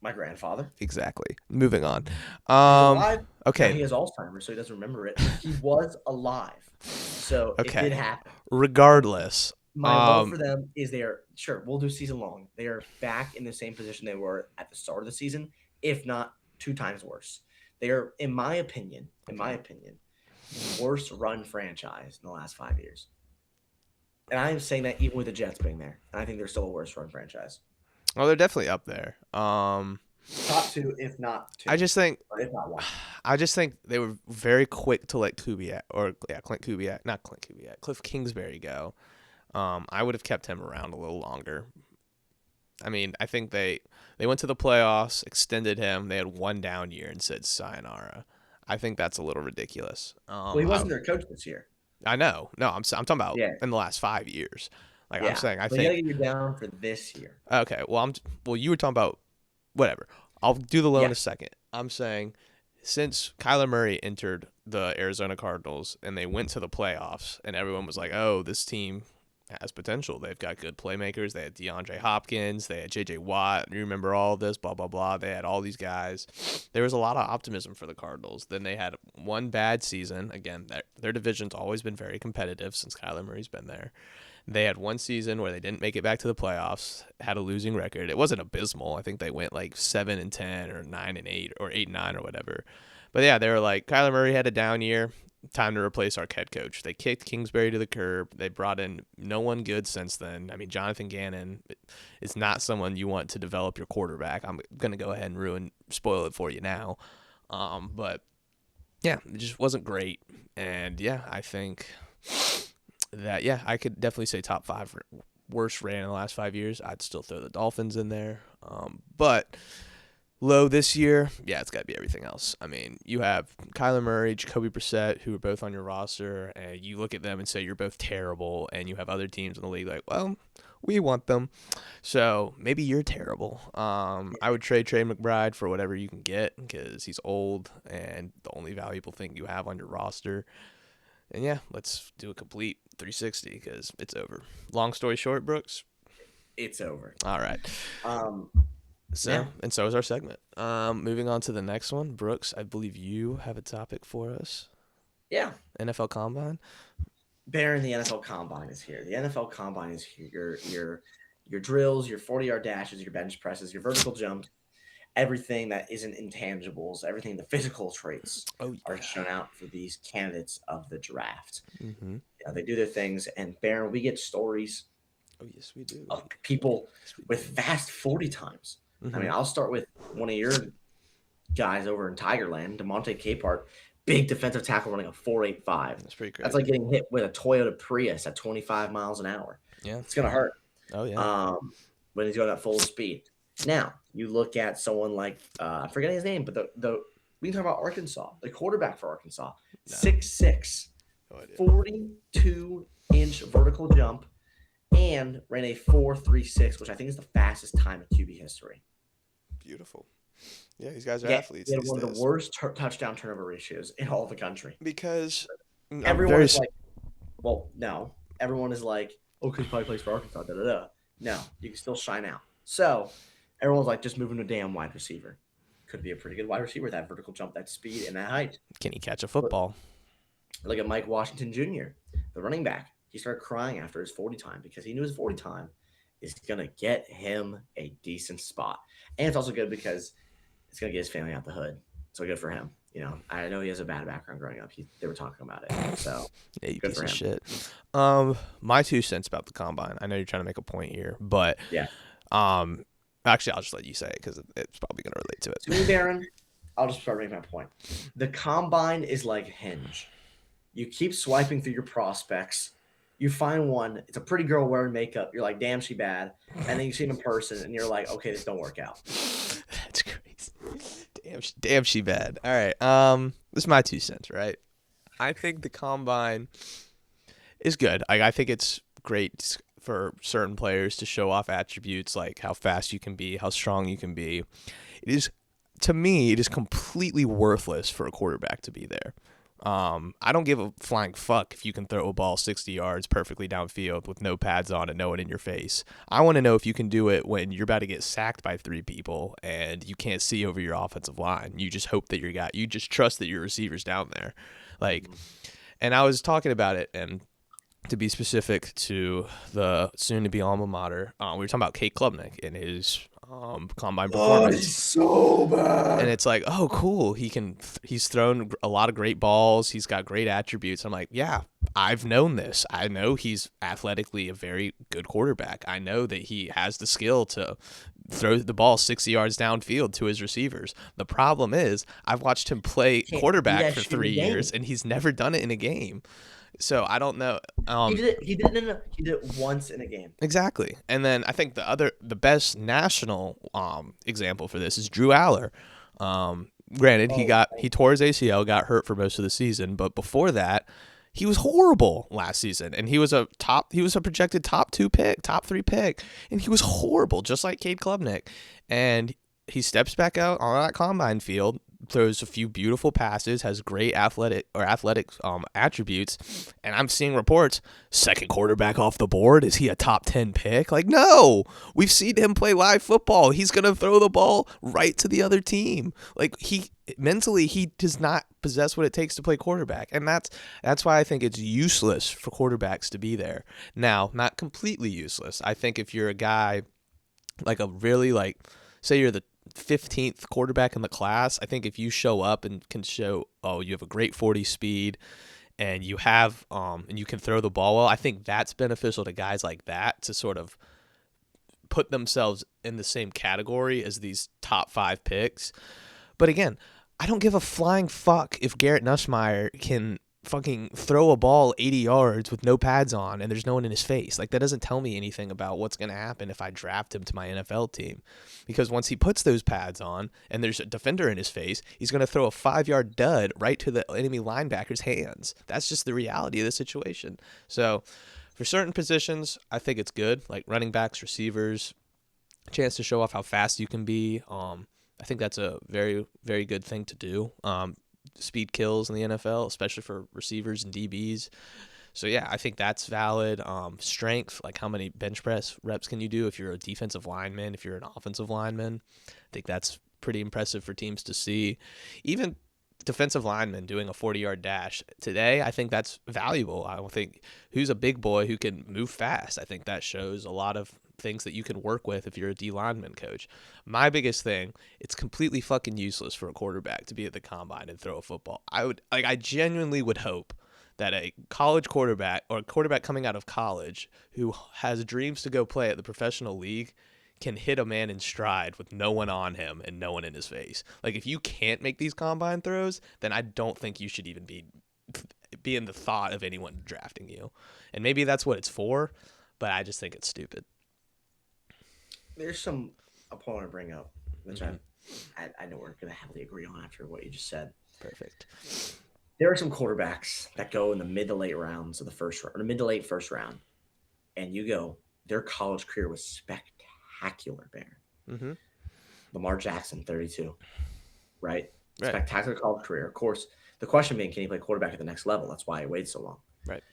My grandfather. Exactly. Moving on. He's alive. Now, he Okay. has Alzheimer's, so he doesn't remember it. He was alive, so Okay. it did happen. Regardless, My low Um, for them is they are sure we'll do season long. They are back in the same position they were at the start of the season, if not 2 times worse. They are, in my opinion, worst run franchise in the last 5 years. And I am saying that even with the Jets being there, and I think they're still a worst run franchise. well, they're definitely up there. Top 2, if not 2. I just think if not 1. they were very quick to let Cliff Kingsbury go. I would have kept him around a little longer. I mean, I think they went to the playoffs, extended him. They had one down year and said sayonara. I think that's a little ridiculous. Well, he wasn't their coach this year. I know. No, I'm talking about Yeah. in the last 5 years. Like Yeah. I'm saying, I But you gotta think. get you down for this year. Okay. Well, you were talking about whatever. I'll do the low in Yeah. a second. I'm saying since Kyler Murray entered the Arizona Cardinals and they went to the playoffs and everyone was like, "Oh, this team has potential. They've got good playmakers. They had DeAndre Hopkins. They had J.J. Watt. You remember all of this, blah, blah, blah. They had all these guys. There was a lot of optimism for the Cardinals. Then they had one bad season. Again, their division's always been very competitive since Kyler Murray's been there. They had one season where they didn't make it back to the playoffs, had a losing record. It wasn't abysmal. I think they went like 7-10 or 9-8 or 8-9 or whatever. But yeah, they were like, Kyler Murray had a down year. Time to replace our head coach. They kicked Kingsbury to the curb. They brought in no one good since then. I mean, Jonathan Gannon is not someone you want to develop your quarterback. I'm going to go ahead and spoil it for you now. But yeah, it just wasn't great. And yeah, I think that, yeah, I could definitely say top 5 worst ran in the last 5 years. I'd still throw the Dolphins in there. But low this year, yeah, it's got to be everything else. I mean, you have Kyler Murray, Jacoby Brissett, who are both on your roster, and you look at them and say you're both terrible, and you have other teams in the league like, well, we want them. So maybe you're terrible. I would trade Trey McBride for whatever you can get because he's old and the only valuable thing you have on your roster. And yeah, let's do a complete 360 because it's over. Long story short, Brooks. It's over. All right. So, Yeah. And so is our segment. Moving on to the next one. Brooks, I believe you have a topic for us. Yeah. NFL Combine. Baron, the NFL Combine is here. The NFL Combine is here. Your drills, your 40-yard dashes, your bench presses, your vertical jumps, everything that isn't intangibles, everything the physical traits are shown out for these candidates of the draft. Mm-hmm. Yeah, they do their things, and Baron, we get stories. Oh yes, we do. Of people with fast 40 times. Mm-hmm. I mean, I'll start with one of your guys over in Tigerland, DeMonte Capehart, big defensive tackle running a 4.85. That's pretty crazy. That's like getting hit with a Toyota Prius at 25 miles an hour. Yeah, it's gonna hurt. Oh yeah. When he's going at full speed. Now you look at someone like I'm forgetting his name, but the we can talk about Arkansas, the quarterback for Arkansas, 6'6", 42-inch vertical jump, and ran a 4.36, which I think is the fastest time in QB history. Beautiful. Yeah, these guys are athletes. He had one of the worst touchdown turnover ratios in all the country. Because everyone is like, well, no. Everyone is like, oh, because he probably plays for Arkansas, da-da-da. No, you can still shine out. So everyone's like, just moving to a damn wide receiver. Could be a pretty good wide receiver with that vertical jump, that speed, and that height. Can he catch a football? Look at Mike Washington Jr., the running back. He started crying after his 40 time because he knew his 40 time is going to get him a decent spot. And it's also good because it's going to get his family out the hood. So good for him. You know, I know he has a bad background growing up. They were talking about it. So yeah, you good piece for of him. Shit. My 2 cents about the Combine. I know you're trying to make a point here, but yeah. Actually, I'll just let you say it because it's probably going to relate to it. To me, Baron, I'll just start making my point. The Combine is like Hinge. You keep swiping through your prospects. You find one. It's a pretty girl wearing makeup. You're like, damn, she bad. And then you see them in person, and you're like, okay, this don't work out. That's crazy. Damn, she bad. All right. This is my 2 cents, right? I think the Combine is good. I think it's great for certain players to show off attributes like how fast you can be, how strong you can be. To me, it is completely worthless for a quarterback to be there. I don't give a flying fuck if you can throw a ball 60 yards perfectly downfield with no pads on and no one in your face. I want to know if you can do it when you're about to get sacked by 3 people and you can't see over your offensive line. You just hope that you just trust that your receiver's down there. And I was talking about it, and to be specific to the soon-to-be alma mater, we were talking about Kate Klubnik and his Combine performance. He's so bad. And it's like, oh, cool. He's thrown a lot of great balls. He's got great attributes. I'm like, yeah, I've known this. I know he's athletically a very good quarterback. I know that he has the skill to throw the ball 60 yards downfield to his receivers. The problem is I've watched him play quarterback for 3 years, and he's never done it in a game. So I don't know. He did it once in a game. Exactly. And then I think the best national example for this is Drew Aller. Granted, Oh, he tore his ACL, got hurt for most of the season, but before that, he was horrible last season, and he was a projected top 2 pick, top 3 pick, and he was horrible, just like Cade Klubnik. And he steps back out on that combine field, throws a few beautiful passes, has great athletic attributes, and I'm seeing reports, second quarterback off the board. Is he a top 10 pick? Like, no, we've seen him play live football. He's gonna throw the ball right to the other team. Like, he does not possess what it takes to play quarterback, and that's why I think it's useless for quarterbacks to be there. Now, not completely useless. I think if you're a guy like say you're the 15th quarterback in the class, I think if you show up and can show, you have a great 40 speed and you have and you can throw the ball well, I think that's beneficial to guys like that to sort of put themselves in the same category as these top 5 picks. But again, I don't give a flying fuck if Garrett Nussmeier can fucking throw a ball 80 yards with no pads on and there's no one in his face. Like, that doesn't tell me anything about what's going to happen if I draft him to my NFL team. Because once he puts those pads on and there's a defender in his face, he's going to throw a 5-yard dud right to the enemy linebacker's hands. That's just the reality of the situation. So for certain positions, I think it's good, like running backs, receivers, a chance to show off how fast you can be. I think that's a very, very good thing to do. Speed kills in the NFL, especially for receivers and DBs. So yeah, I think that's valid. Strength, like how many bench press reps can you do if you're a defensive lineman, if you're an offensive lineman? I think that's pretty impressive for teams to see. Even defensive linemen doing a 40-yard dash today, I think that's valuable. I don't think who's a big boy who can move fast. I think that shows a lot of things that you can work with if you're a D lineman coach. My biggest thing, it's completely fucking useless for a quarterback to be at the combine and throw a football. I genuinely would hope that a college quarterback or a quarterback coming out of college who has dreams to go play at the professional league can hit a man in stride with no one on him and no one in his face. Like, if you can't make these combine throws, then I don't think you should even be in the thought of anyone drafting you. And maybe that's what it's for, but I just think it's stupid. There's a point I want to bring up, which I know we're going to heavily agree on after what you just said. Perfect. There are some quarterbacks that go in the mid to late rounds of the first round, or mid to late first round, and their college career was spectacular, Baron. Mm-hmm. Lamar Jackson, 32, right? Spectacular college career. Of course, the question being, can he play quarterback at the next level? That's why he waited so long. Right.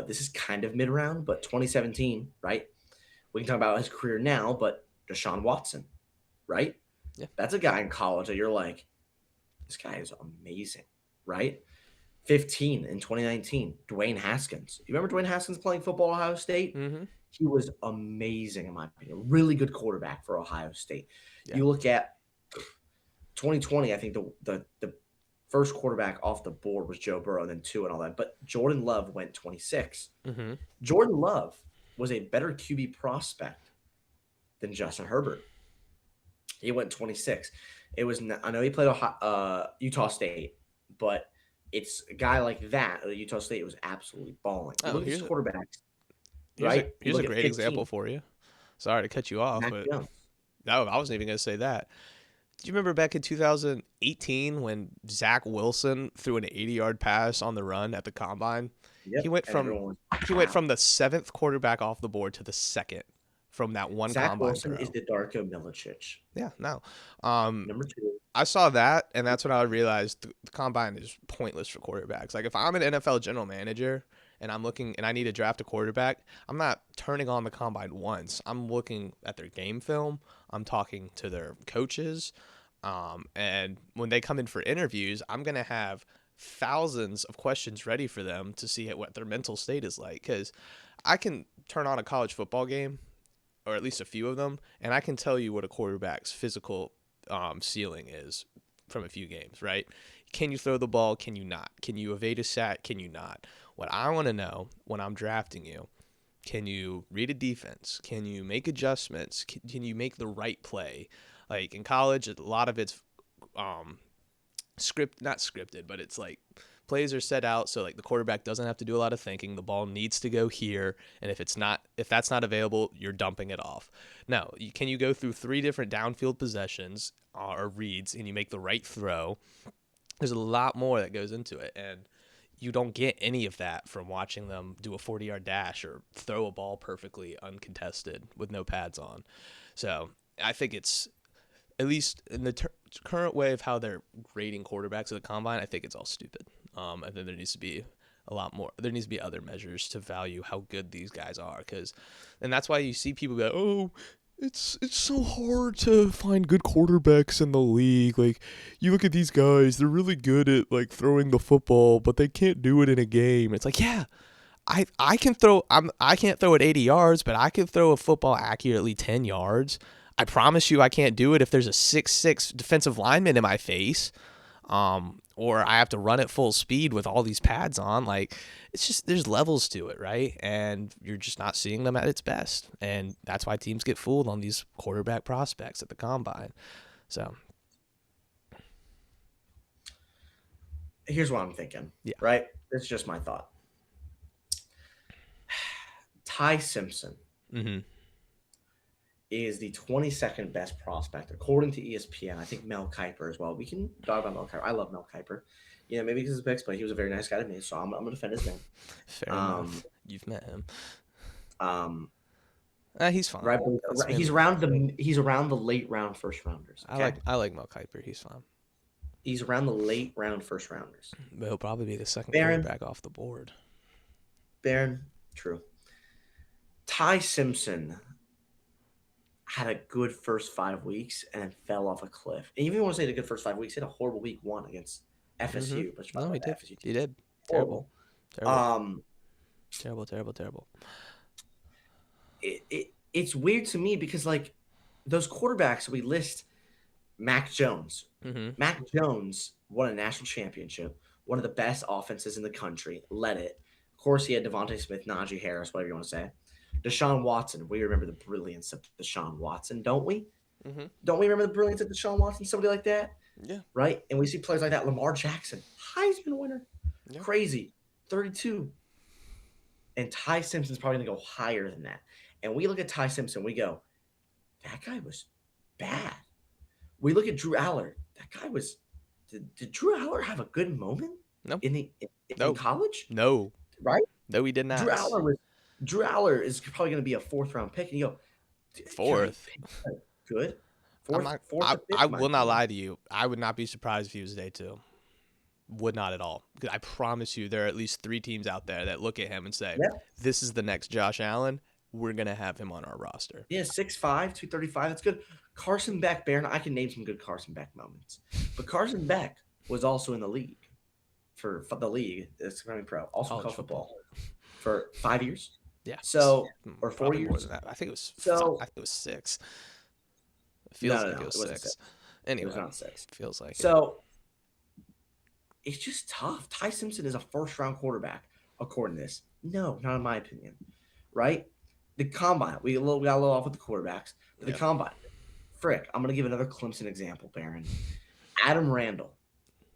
This is kind of mid round, but 2017, right? We can talk about his career now, but Deshaun Watson, right? Yeah. That's a guy in college that you're like, this guy is amazing, right? 15 in 2019, Dwayne Haskins. You remember Dwayne Haskins playing football at Ohio State? Mm-hmm. He was amazing, in my opinion. Really good quarterback for Ohio State. Yeah. You look at 2020, I think the first quarterback off the board was Joe Burrow, and then 2 and all that. But Jordan Love went 26. Mm-hmm. Jordan Love was a better QB prospect than Justin Herbert. He went 26. I know he played Utah State, but it's a guy like that at Utah State was absolutely balling. Look at these quarterbacks. Here's a great example for you. Sorry to cut you off, but no, I wasn't even going to say that. Do you remember back in 2018 when Zach Wilson threw an 80-yard pass on the run at the combine? Yep. He went from the 7th quarterback off the board to the 2nd from that one Zach combine Wilson throw. is the Darko Milicic. Yeah, no. Number 2. I saw that, and that's when I realized the combine is pointless for quarterbacks. Like, if I'm an NFL general manager and I'm looking and I need to draft a quarterback, I'm not turning on the combine once. I'm looking at their game film. I'm talking to their coaches. And when they come in for interviews, I'm going to have thousands of questions ready for them to see what their mental state is like. Because I can turn on a college football game, or at least a few of them, and I can tell you what a quarterback's physical ceiling is from a few games, right? Can you throw the ball? Can you not? Can you evade a sack? Can you not? What I want to know when I'm drafting you, can you read a defense? Can you make adjustments? Can you make the right play? Like in college, a lot of it's not scripted, but it's like plays are set out so like the quarterback doesn't have to do a lot of thinking. The ball needs to go here, and if that's not available, you're dumping it off. Now, can you go through 3 different downfield possessions or reads and you make the right throw? There's a lot more that goes into it, and you don't get any of that from watching them do a 40-yard dash or throw a ball perfectly uncontested with no pads on. So I think it's, at least in the current way of how they're grading quarterbacks at the combine, I think it's all stupid. And then there needs to be a lot more. There needs to be other measures to value how good these guys are, and that's why you see people go, "Oh, it's so hard to find good quarterbacks in the league. Like, you look at these guys, they're really good at like throwing the football, but they can't do it in a game." It's like, yeah, I can throw. I can't throw it 80 yards, but I can throw a football accurately 10 yards. I promise you, I can't do it if there's a 6'6" defensive lineman in my face, or I have to run at full speed with all these pads on. Like, it's just, there's levels to it, right? And you're just not seeing them at its best, and that's why teams get fooled on these quarterback prospects at the combine. So, here's what I'm thinking. Yeah. Right. It's just my thought. Ty Simpson. Mm-hmm. Is the 22nd best prospect according to ESPN. I think Mel Kiper as well. We can talk about Mel Kiper. I love Mel Kiper. You know, maybe because of his picks, but he was a very nice guy to me, so I'm gonna defend his name. Fair enough. You've met him. He's fine. Right, he's around the late round first rounders. Okay? I like Mel Kiper. He's fine. He's around the late round first rounders. But he'll probably be the second Baron, quarterback off the board. Baron, true. Ty Simpson had a good first 5 weeks and then fell off a cliff. And even if you want to say the good first 5 weeks, he had a horrible week 1 against FSU. Mm-hmm. No, he did. FSU He did. Horrible. Terrible. It's weird to me because, like, those quarterbacks we list, Mac Jones. Mm-hmm. Mac Jones won a national championship, one of the best offenses in the country, led it. Of course, he had Devontae Smith, Najee Harris, whatever you want to say. Deshaun Watson. We remember the brilliance of Deshaun Watson, don't we? Mm-hmm. Don't we remember the brilliance of Deshaun Watson? Somebody like that? Yeah. Right? And we see players like that. Lamar Jackson, Heisman winner. Yeah. Crazy. 32. And Ty Simpson's probably going to go higher than that. And we look at Ty Simpson, we go, that guy was bad. We look at Drew Aller. That guy was – did Drew Aller have a good moment? No. In college? No. Right? No, he did not. Drew Aller is probably going to be a 4th-round pick. And you go, 4th? Good. I will not lie to you. I would not be surprised if he was day 2. Would not at all. Because I promise you there are at least 3 teams out there that look at him and say, this is the next Josh Allen. We're going to have him on our roster. Yeah, 6'5", 235. That's good. Carson Beck, Baron, I can name some good Carson Beck moments. But Carson Beck was also in the league for the league. It's Screaming Pro. Also college football for 5 years. Yeah. So, or 4 years. More than that. I think it was 6. It feels like it was 6. Anyway, it was not 6. Feels like so. It's just tough. Ty Simpson is a first-round quarterback, according to this. No, not in my opinion. Right? The combine. We got a little off with the quarterbacks. But the combine. Frick, I'm going to give another Clemson example, Baron. Adam Randall.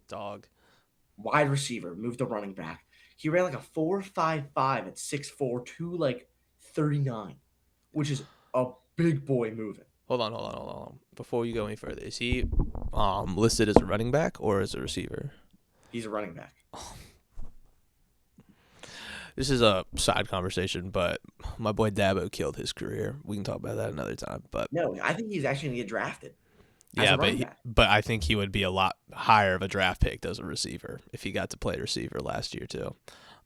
Dog. Wide receiver. Moved to running back. He ran like a 4.55 at 6'4", 239, which is a big boy moving. Hold on. Before you go any further, is he listed as a running back or as a receiver? He's a running back. This is a side conversation, but my boy Dabo killed his career. We can talk about that another time. But no, I think he's actually going to get drafted. Yeah, but I think he would be a lot higher of a draft pick as a receiver if he got to play receiver last year too.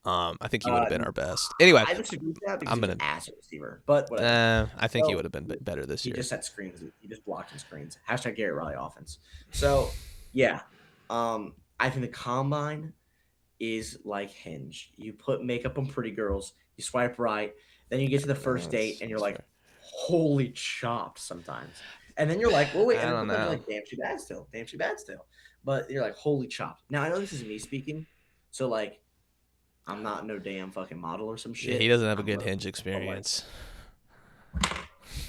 I think he would have been our best. Anyway, I disagree with that because I'm an ass receiver, but whatever. I think he would have been better this year. He just set screens. He just blocked his screens. # Garrett Riley offense. So yeah, I think the combine is like Hinge. You put makeup on pretty girls, you swipe right, then you get to the first date, and you're like, holy chopped sometimes. And then you're like, well, wait, and then you're like, damn, she bad still. But you're like, holy chopped. Now, I know this is me speaking, so like, I'm not no damn fucking model or some shit. Yeah, he doesn't have a good Hinge experience.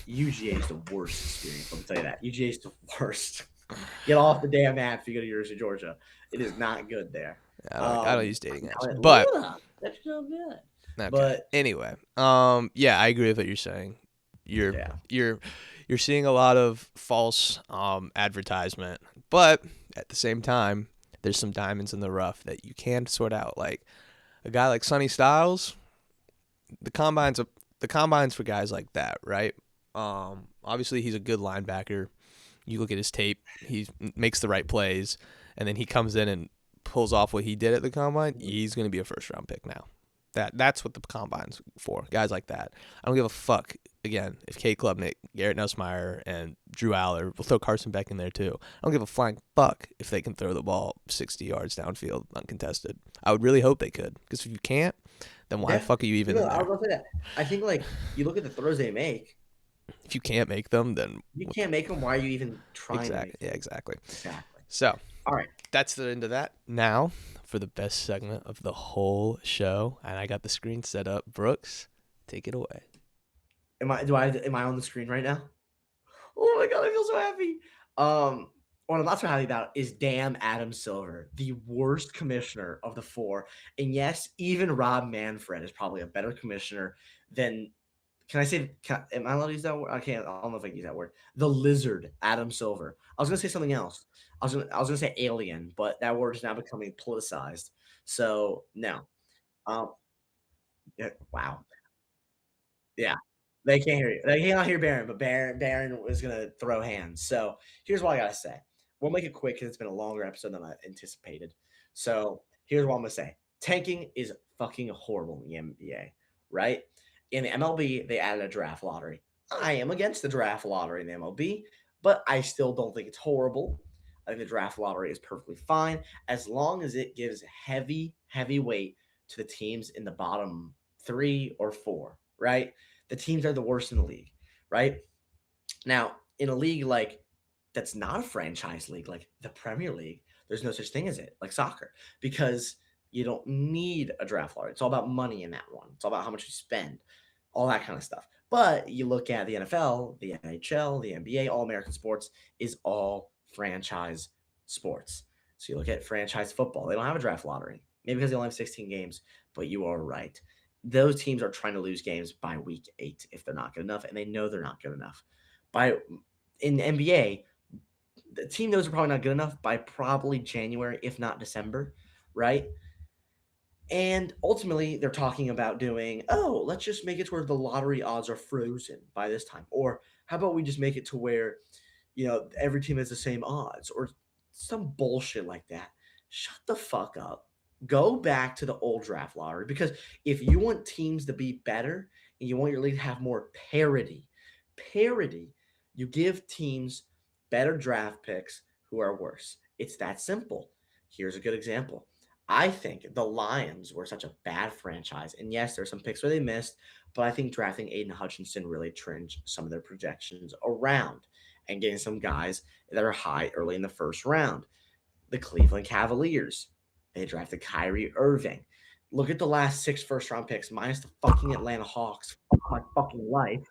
UGA is the worst experience, let me tell you that. UGA is the worst. Get off the damn app if you go to University of Georgia. It is not good there. I don't use dating apps, Atlanta, but that's so good. okay. But Anyway, yeah, I agree with what you're saying. You're yeah, you're you're seeing a lot of false advertisement, but at the same time, there's some diamonds in the rough that you can sort out. Like a guy like Sonny Styles, the combines for guys like that, right? Obviously he's a good linebacker. You look at his tape, he makes the right plays, and then he comes in and pulls off what he did at the combine. He's going to be a first round pick now. That's what the combine's for. Guys like that. I don't give a fuck. Again, if Kate Klubnik, Garrett Nussmeier, and Drew Aller, we'll throw Carson Beck in there too. I don't give a flying fuck if they can throw the ball 60 yards downfield uncontested. I would really hope they could, because if you can't, then why the fuck are you even in I there? was gonna say that. I think like you look at the throws they make. If you can't make them, then You can't make them. Why are you even trying? exactly. To make them? Exactly. Exactly. So, all right, that's the end of that. Now, for the best segment of the whole show, and I got the screen set up. Brooks, take it away. Am I on the screen right now? Oh my god, I feel so happy. What I'm not so happy about is damn Adam Silver, the worst commissioner of the four. And yes, even Rob Manfred is probably a better commissioner than. Am I allowed to use that word? I can't. I don't know if I can use that word. The lizard, Adam Silver. I was gonna say something else. I was gonna say alien, but that word is now becoming politicized. So no. Um. Yeah, wow. Yeah. They can't hear you. They cannot hear Baron, but Baron was gonna throw hands. So here's what I gotta say. We'll make it quick because it's been a longer episode than I anticipated. So here's what I'm gonna say. Tanking is fucking horrible in the NBA, right? In the MLB, they added a draft lottery. I am against the draft lottery in the MLB, but I still don't think it's horrible. I think the draft lottery is perfectly fine as long as it gives heavy weight to the teams in the bottom 3 or 4, right? The teams are the worst in the league, right? Now, in a league like that's not a franchise league, like the Premier League, there's no such thing as it, like soccer, because you don't need a draft lottery. It's all about money in that one. It's all about how much you spend, all that kind of stuff. But you look at the NFL, the NHL, the NBA, all American sports is all franchise sports. So you look at franchise football, they don't have a draft lottery, maybe because they only have 16 games, but you are right. Those teams are trying to lose games by week 8 if they're not good enough, and they know they're not good enough. In the NBA, the team knows they're probably not good enough by probably January, if not December, right? And ultimately, they're talking about doing, oh, let's just make it to where the lottery odds are frozen by this time. Or how about we just make it to where, every team has the same odds or some bullshit like that. Shut the fuck up. Go back to the old draft lottery because if you want teams to be better and you want your league to have more parity, you give teams better draft picks who are worse. It's that simple. Here's a good example. I think the Lions were such a bad franchise. And yes, there's some picks where they missed, but I think drafting Aiden Hutchinson really trimmed some of their projections around and getting some guys that are high early in the first round. The Cleveland Cavaliers, they drafted Kyrie Irving. Look at the last 6 first-round picks, minus the fucking Atlanta Hawks. Fuck my fucking life,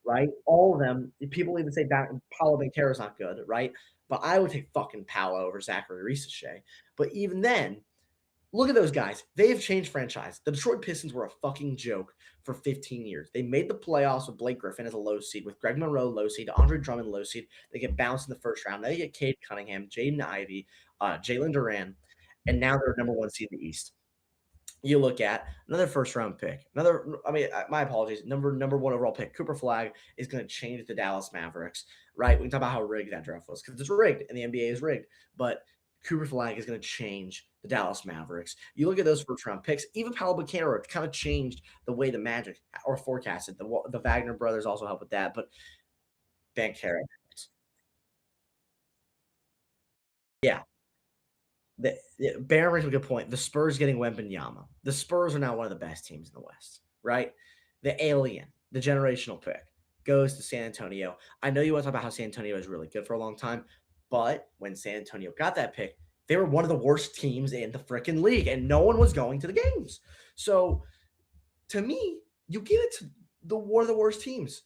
right? All of them. People even say Paolo Banchero is not good, right? But I would take fucking Paolo over Zachary Risache. But even then, look at those guys. They have changed franchise. The Detroit Pistons were a fucking joke for 15 years. They made the playoffs with Blake Griffin as a low seed, with Greg Monroe low seed, Andre Drummond low seed. They get bounced in the first round. Then they get Cade Cunningham, Jaden Ivey, Jalen Duran, and now they're number 1 seed in the East. You look at another first-round pick. My apologies. Number 1 overall pick, Cooper Flagg, is going to change the Dallas Mavericks, right? We can talk about how rigged that draft was because it's rigged and the NBA is rigged. But Cooper Flagg is going to change the Dallas Mavericks. You look at those first-round picks. Even Paolo Banchero kind of changed the way the Magic or forecasted. The Wagner brothers also helped with that. But Banchero, yeah. Baron makes a good point. The Spurs getting Wembanyama. The Spurs are now one of the best teams in the West, right? The alien, the generational pick, goes to San Antonio. I know you want to talk about how San Antonio is really good for a long time, but when San Antonio got that pick, they were one of the worst teams in the freaking league, and no one was going to the games. So, to me, you give it to one of the worst teams.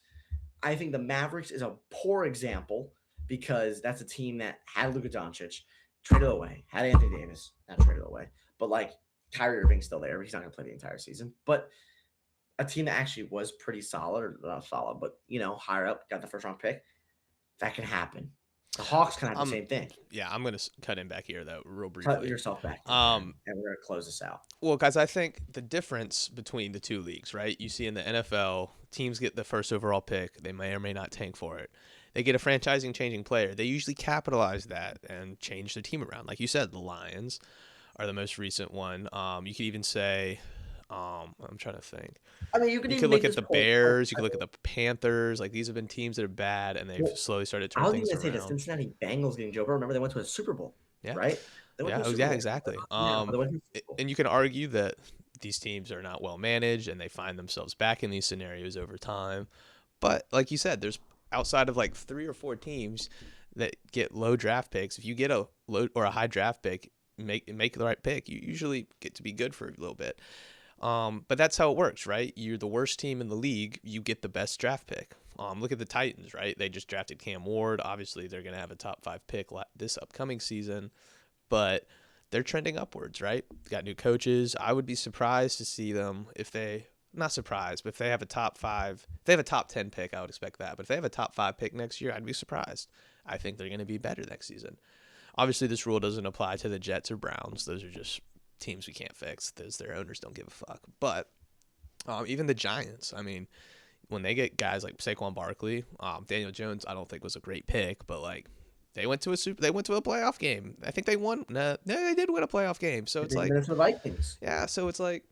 I think the Mavericks is a poor example because that's a team that had Luka Doncic. traded away. Had Anthony Davis, not traded away. But like Kyrie Irving's still there. He's not going to play the entire season. But a team that actually was pretty solid, or not solid, but higher up, got the first round pick. That can happen. The Hawks kind of have the same thing. Yeah, I'm gonna cut in back here though, real Cut briefly. yourself back, and we're gonna close this out. Well, guys, I think the difference between the two leagues, right? You see in the NFL, teams get the first overall pick. They may or may not tank for it. They get a franchising-changing player. They usually capitalize that and change the team around. Like you said, the Lions are the most recent one. You could even say, I'm trying to think. I mean, you could look at the Bears. You could look at the Panthers. Like, these have been teams that are bad, and they've slowly started turning things around. I was going to say the Cincinnati Bengals getting Joe Burrow. Remember, they went to a Super Bowl, right? Yeah, exactly. And you can argue that these teams are not well managed, and they find themselves back in these scenarios over time. But like you said, there's outside of like 3 or 4 teams that get low draft picks. If you get a low or a high draft pick, make the right pick, you usually get to be good for a little bit. But that's how it works, right? You're the worst team in the league, you get the best draft pick. Look at the Titans, right? They just drafted Cam Ward. Obviously, they're going to have a top 5 pick this upcoming season, but they're trending upwards, right? Got new coaches. I would be surprised to see them not surprised, but if they have a top 5, if they have a top 10 pick, I would expect that. But if they have a top 5 pick next year, I'd be surprised. I think they're going to be better next season. Obviously, this rule doesn't apply to the Jets or Browns. Those are just teams we can't fix. Their owners don't give a fuck. But even the Giants, I mean, when they get guys like Saquon Barkley, Daniel Jones, I don't think was a great pick, but like they went to a playoff game. I think they won. No, they did win a playoff game. So it's like the Vikings. Yeah, so it's like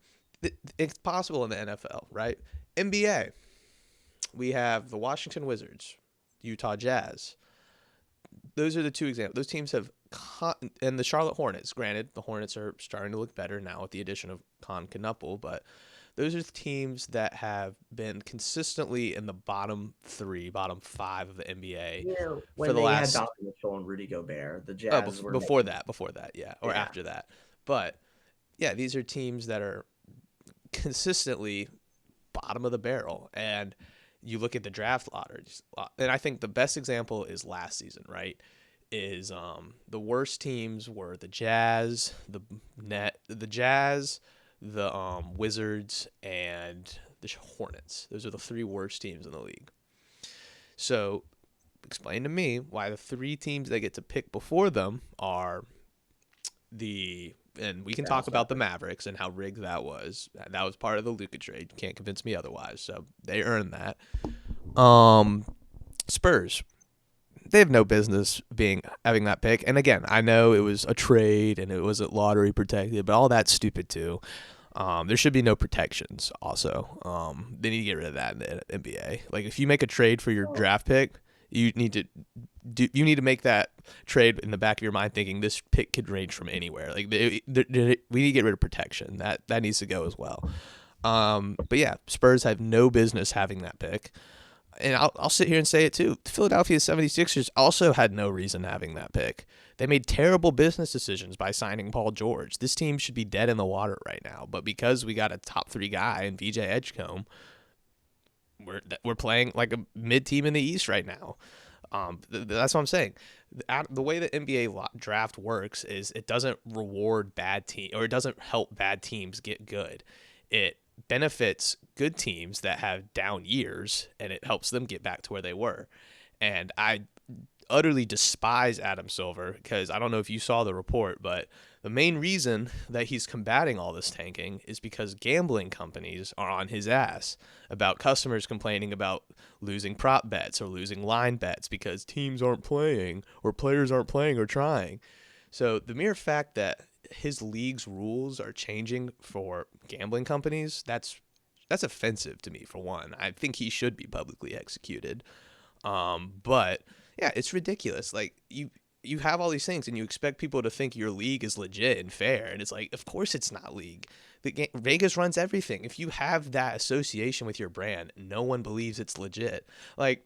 it's possible in the NFL, right? NBA, we have the Washington Wizards, Utah Jazz. Those are the 2 examples. Those teams have and the Charlotte Hornets. Granted, the Hornets are starting to look better now with the addition of Con Knuppel, but those are the teams that have been consistently in the bottom 3, bottom 5 of the NBA for the last. Had Donovan Mitchell and Rudy Gobert, the Jazz were before that, yeah, or after that. But yeah, these are teams that are consistently bottom of the barrel, and you look at the draft lotteries, and I think the best example is last season, right? Is the worst teams were the Jazz, the Wizards, and the Hornets. Those are the 3 worst teams in the league. So explain to me why the 3 teams that get to pick before them are and we can talk about the Mavericks and how rigged that was. That was part of the Luka trade. You can't convince me otherwise. So they earned that. Spurs, they have no business having that pick. And again, I know it was a trade and it wasn't lottery protected, but all that's stupid too. There should be no protections also. They need to get rid of that in the NBA. Like, if you make a trade for your draft pick, you need to make that trade in the back of your mind thinking this pick could range from anywhere. Like, we need to get rid of protection. That needs to go as well. But yeah, Spurs have no business having that pick. And I'll sit here and say it too. The Philadelphia 76ers also had no reason having that pick. They made terrible business decisions by signing Paul George. This team should be dead in the water right now. But because we got a top 3 guy in VJ Edgecombe, we're playing like a mid team in the East right now. That's what I'm saying. The way the NBA draft works is it doesn't reward bad team, or it doesn't help bad teams get good. It benefits good teams that have down years, and it helps them get back to where they were. And I utterly despise Adam Silver, because I don't know if you saw the report, but the main reason that he's combating all this tanking is because gambling companies are on his ass about customers complaining about losing prop bets or losing line bets because teams aren't playing or players aren't playing or trying. So the mere fact that his league's rules are changing for gambling companies, that's offensive to me, for one. I think he should be publicly executed. But yeah, it's ridiculous. Like, you have all these things and you expect people to think your league is legit and fair, and it's like, of course it's not league. Vegas runs everything. If you have that association with your brand, no one believes it's legit. Like,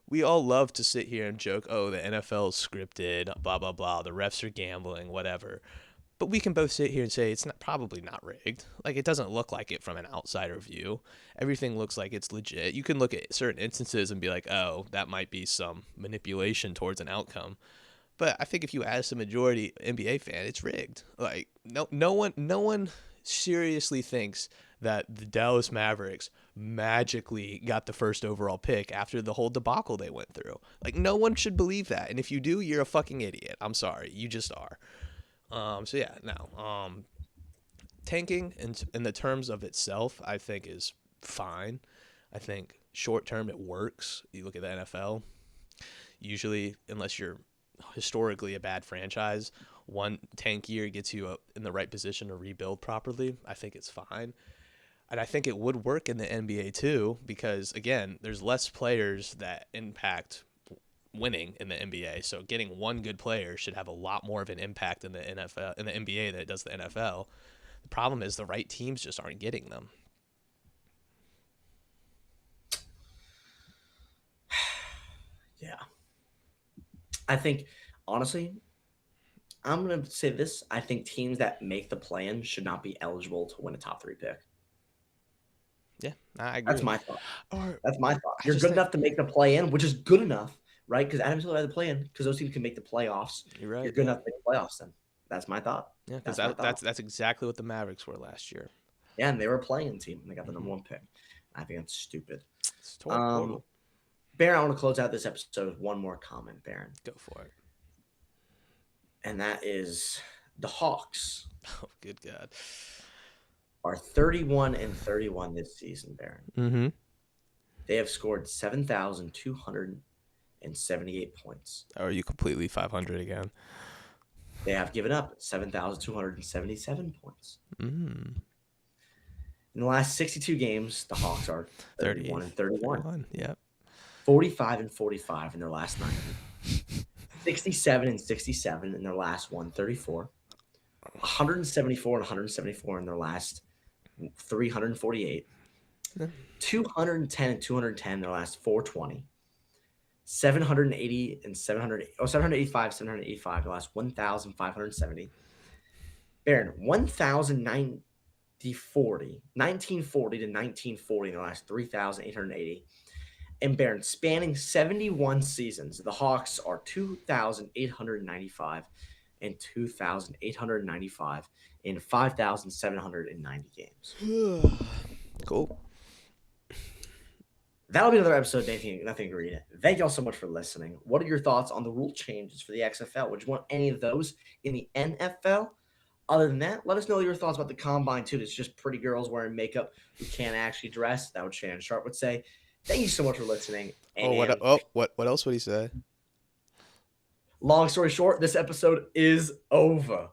we all love to sit here and joke, oh, the NFL is scripted, blah blah blah, the refs are gambling, whatever. But we can both sit here and say it's probably not rigged. Like, it doesn't look like it from an outsider view. Everything looks like it's legit. You can look at certain instances and be like, oh, that might be some manipulation towards an outcome. But I think if you ask the majority NBA fan, it's rigged. Like no one seriously thinks that the Dallas Mavericks magically got the first overall pick after the whole debacle they went through. Like no one should believe that. And if you do, you're a fucking idiot. I'm sorry. You just are. So yeah, no. Tanking in the terms of itself, I think is fine. I think short term it works. You look at the NFL, usually unless you're historically a bad franchise, one tank year gets you in the right position to rebuild properly. I think it's fine. And I think it would work in the NBA too, because again, there's less players that impact winning in the NBA. So getting one good player should have a lot more of an impact in the NFL, in the NBA than it does the NFL. The problem is the right teams just aren't getting them. Yeah. I think, honestly, I'm going to say this. I think teams that make the play-in should not be eligible to win a top 3 pick. Yeah, I agree. That's my thought. Or That's my thought. You're good enough to make the play-in, which is good enough, right? Because Adams will have the play-in because those teams can make the playoffs. You're right. You're good enough to make the playoffs then. That's my thought. Yeah, because that's exactly what the Mavericks were last year. Yeah, and they were a play-in team, and they got the number 1 pick. I think that's stupid. It's total. Baron, I want to close out this episode with one more comment, Baron. Go for it. And that is the Hawks. Oh, good God. Are 31-31 this season, Baron. Mm-hmm. They have scored 7,278 points. Are you completely 500 again? They have given up 7,277 points. Mm. In the last 62 games, the Hawks are 31-31. Yep. 45-45 in their last 9. 67-67 in their last 134. 174-174 in their last 348. 210-210 in their last 420. 785 in the last 1,570. Baron, 1940 to 1940 in the last 3,880. And Baron, spanning 71 seasons, the Hawks are 2,895 and 2,895 in 5,790 games. Cool. That'll be another episode of Nothing Agreed. Thank y'all so much for listening. What are your thoughts on the rule changes for the XFL? Would you want any of those in the NFL? Other than that, let us know your thoughts about the combine, too. It's just pretty girls wearing makeup who can't actually dress. That what Shannon Sharp would say. Thank you so much for listening. What else would he say? Long story short, this episode is over.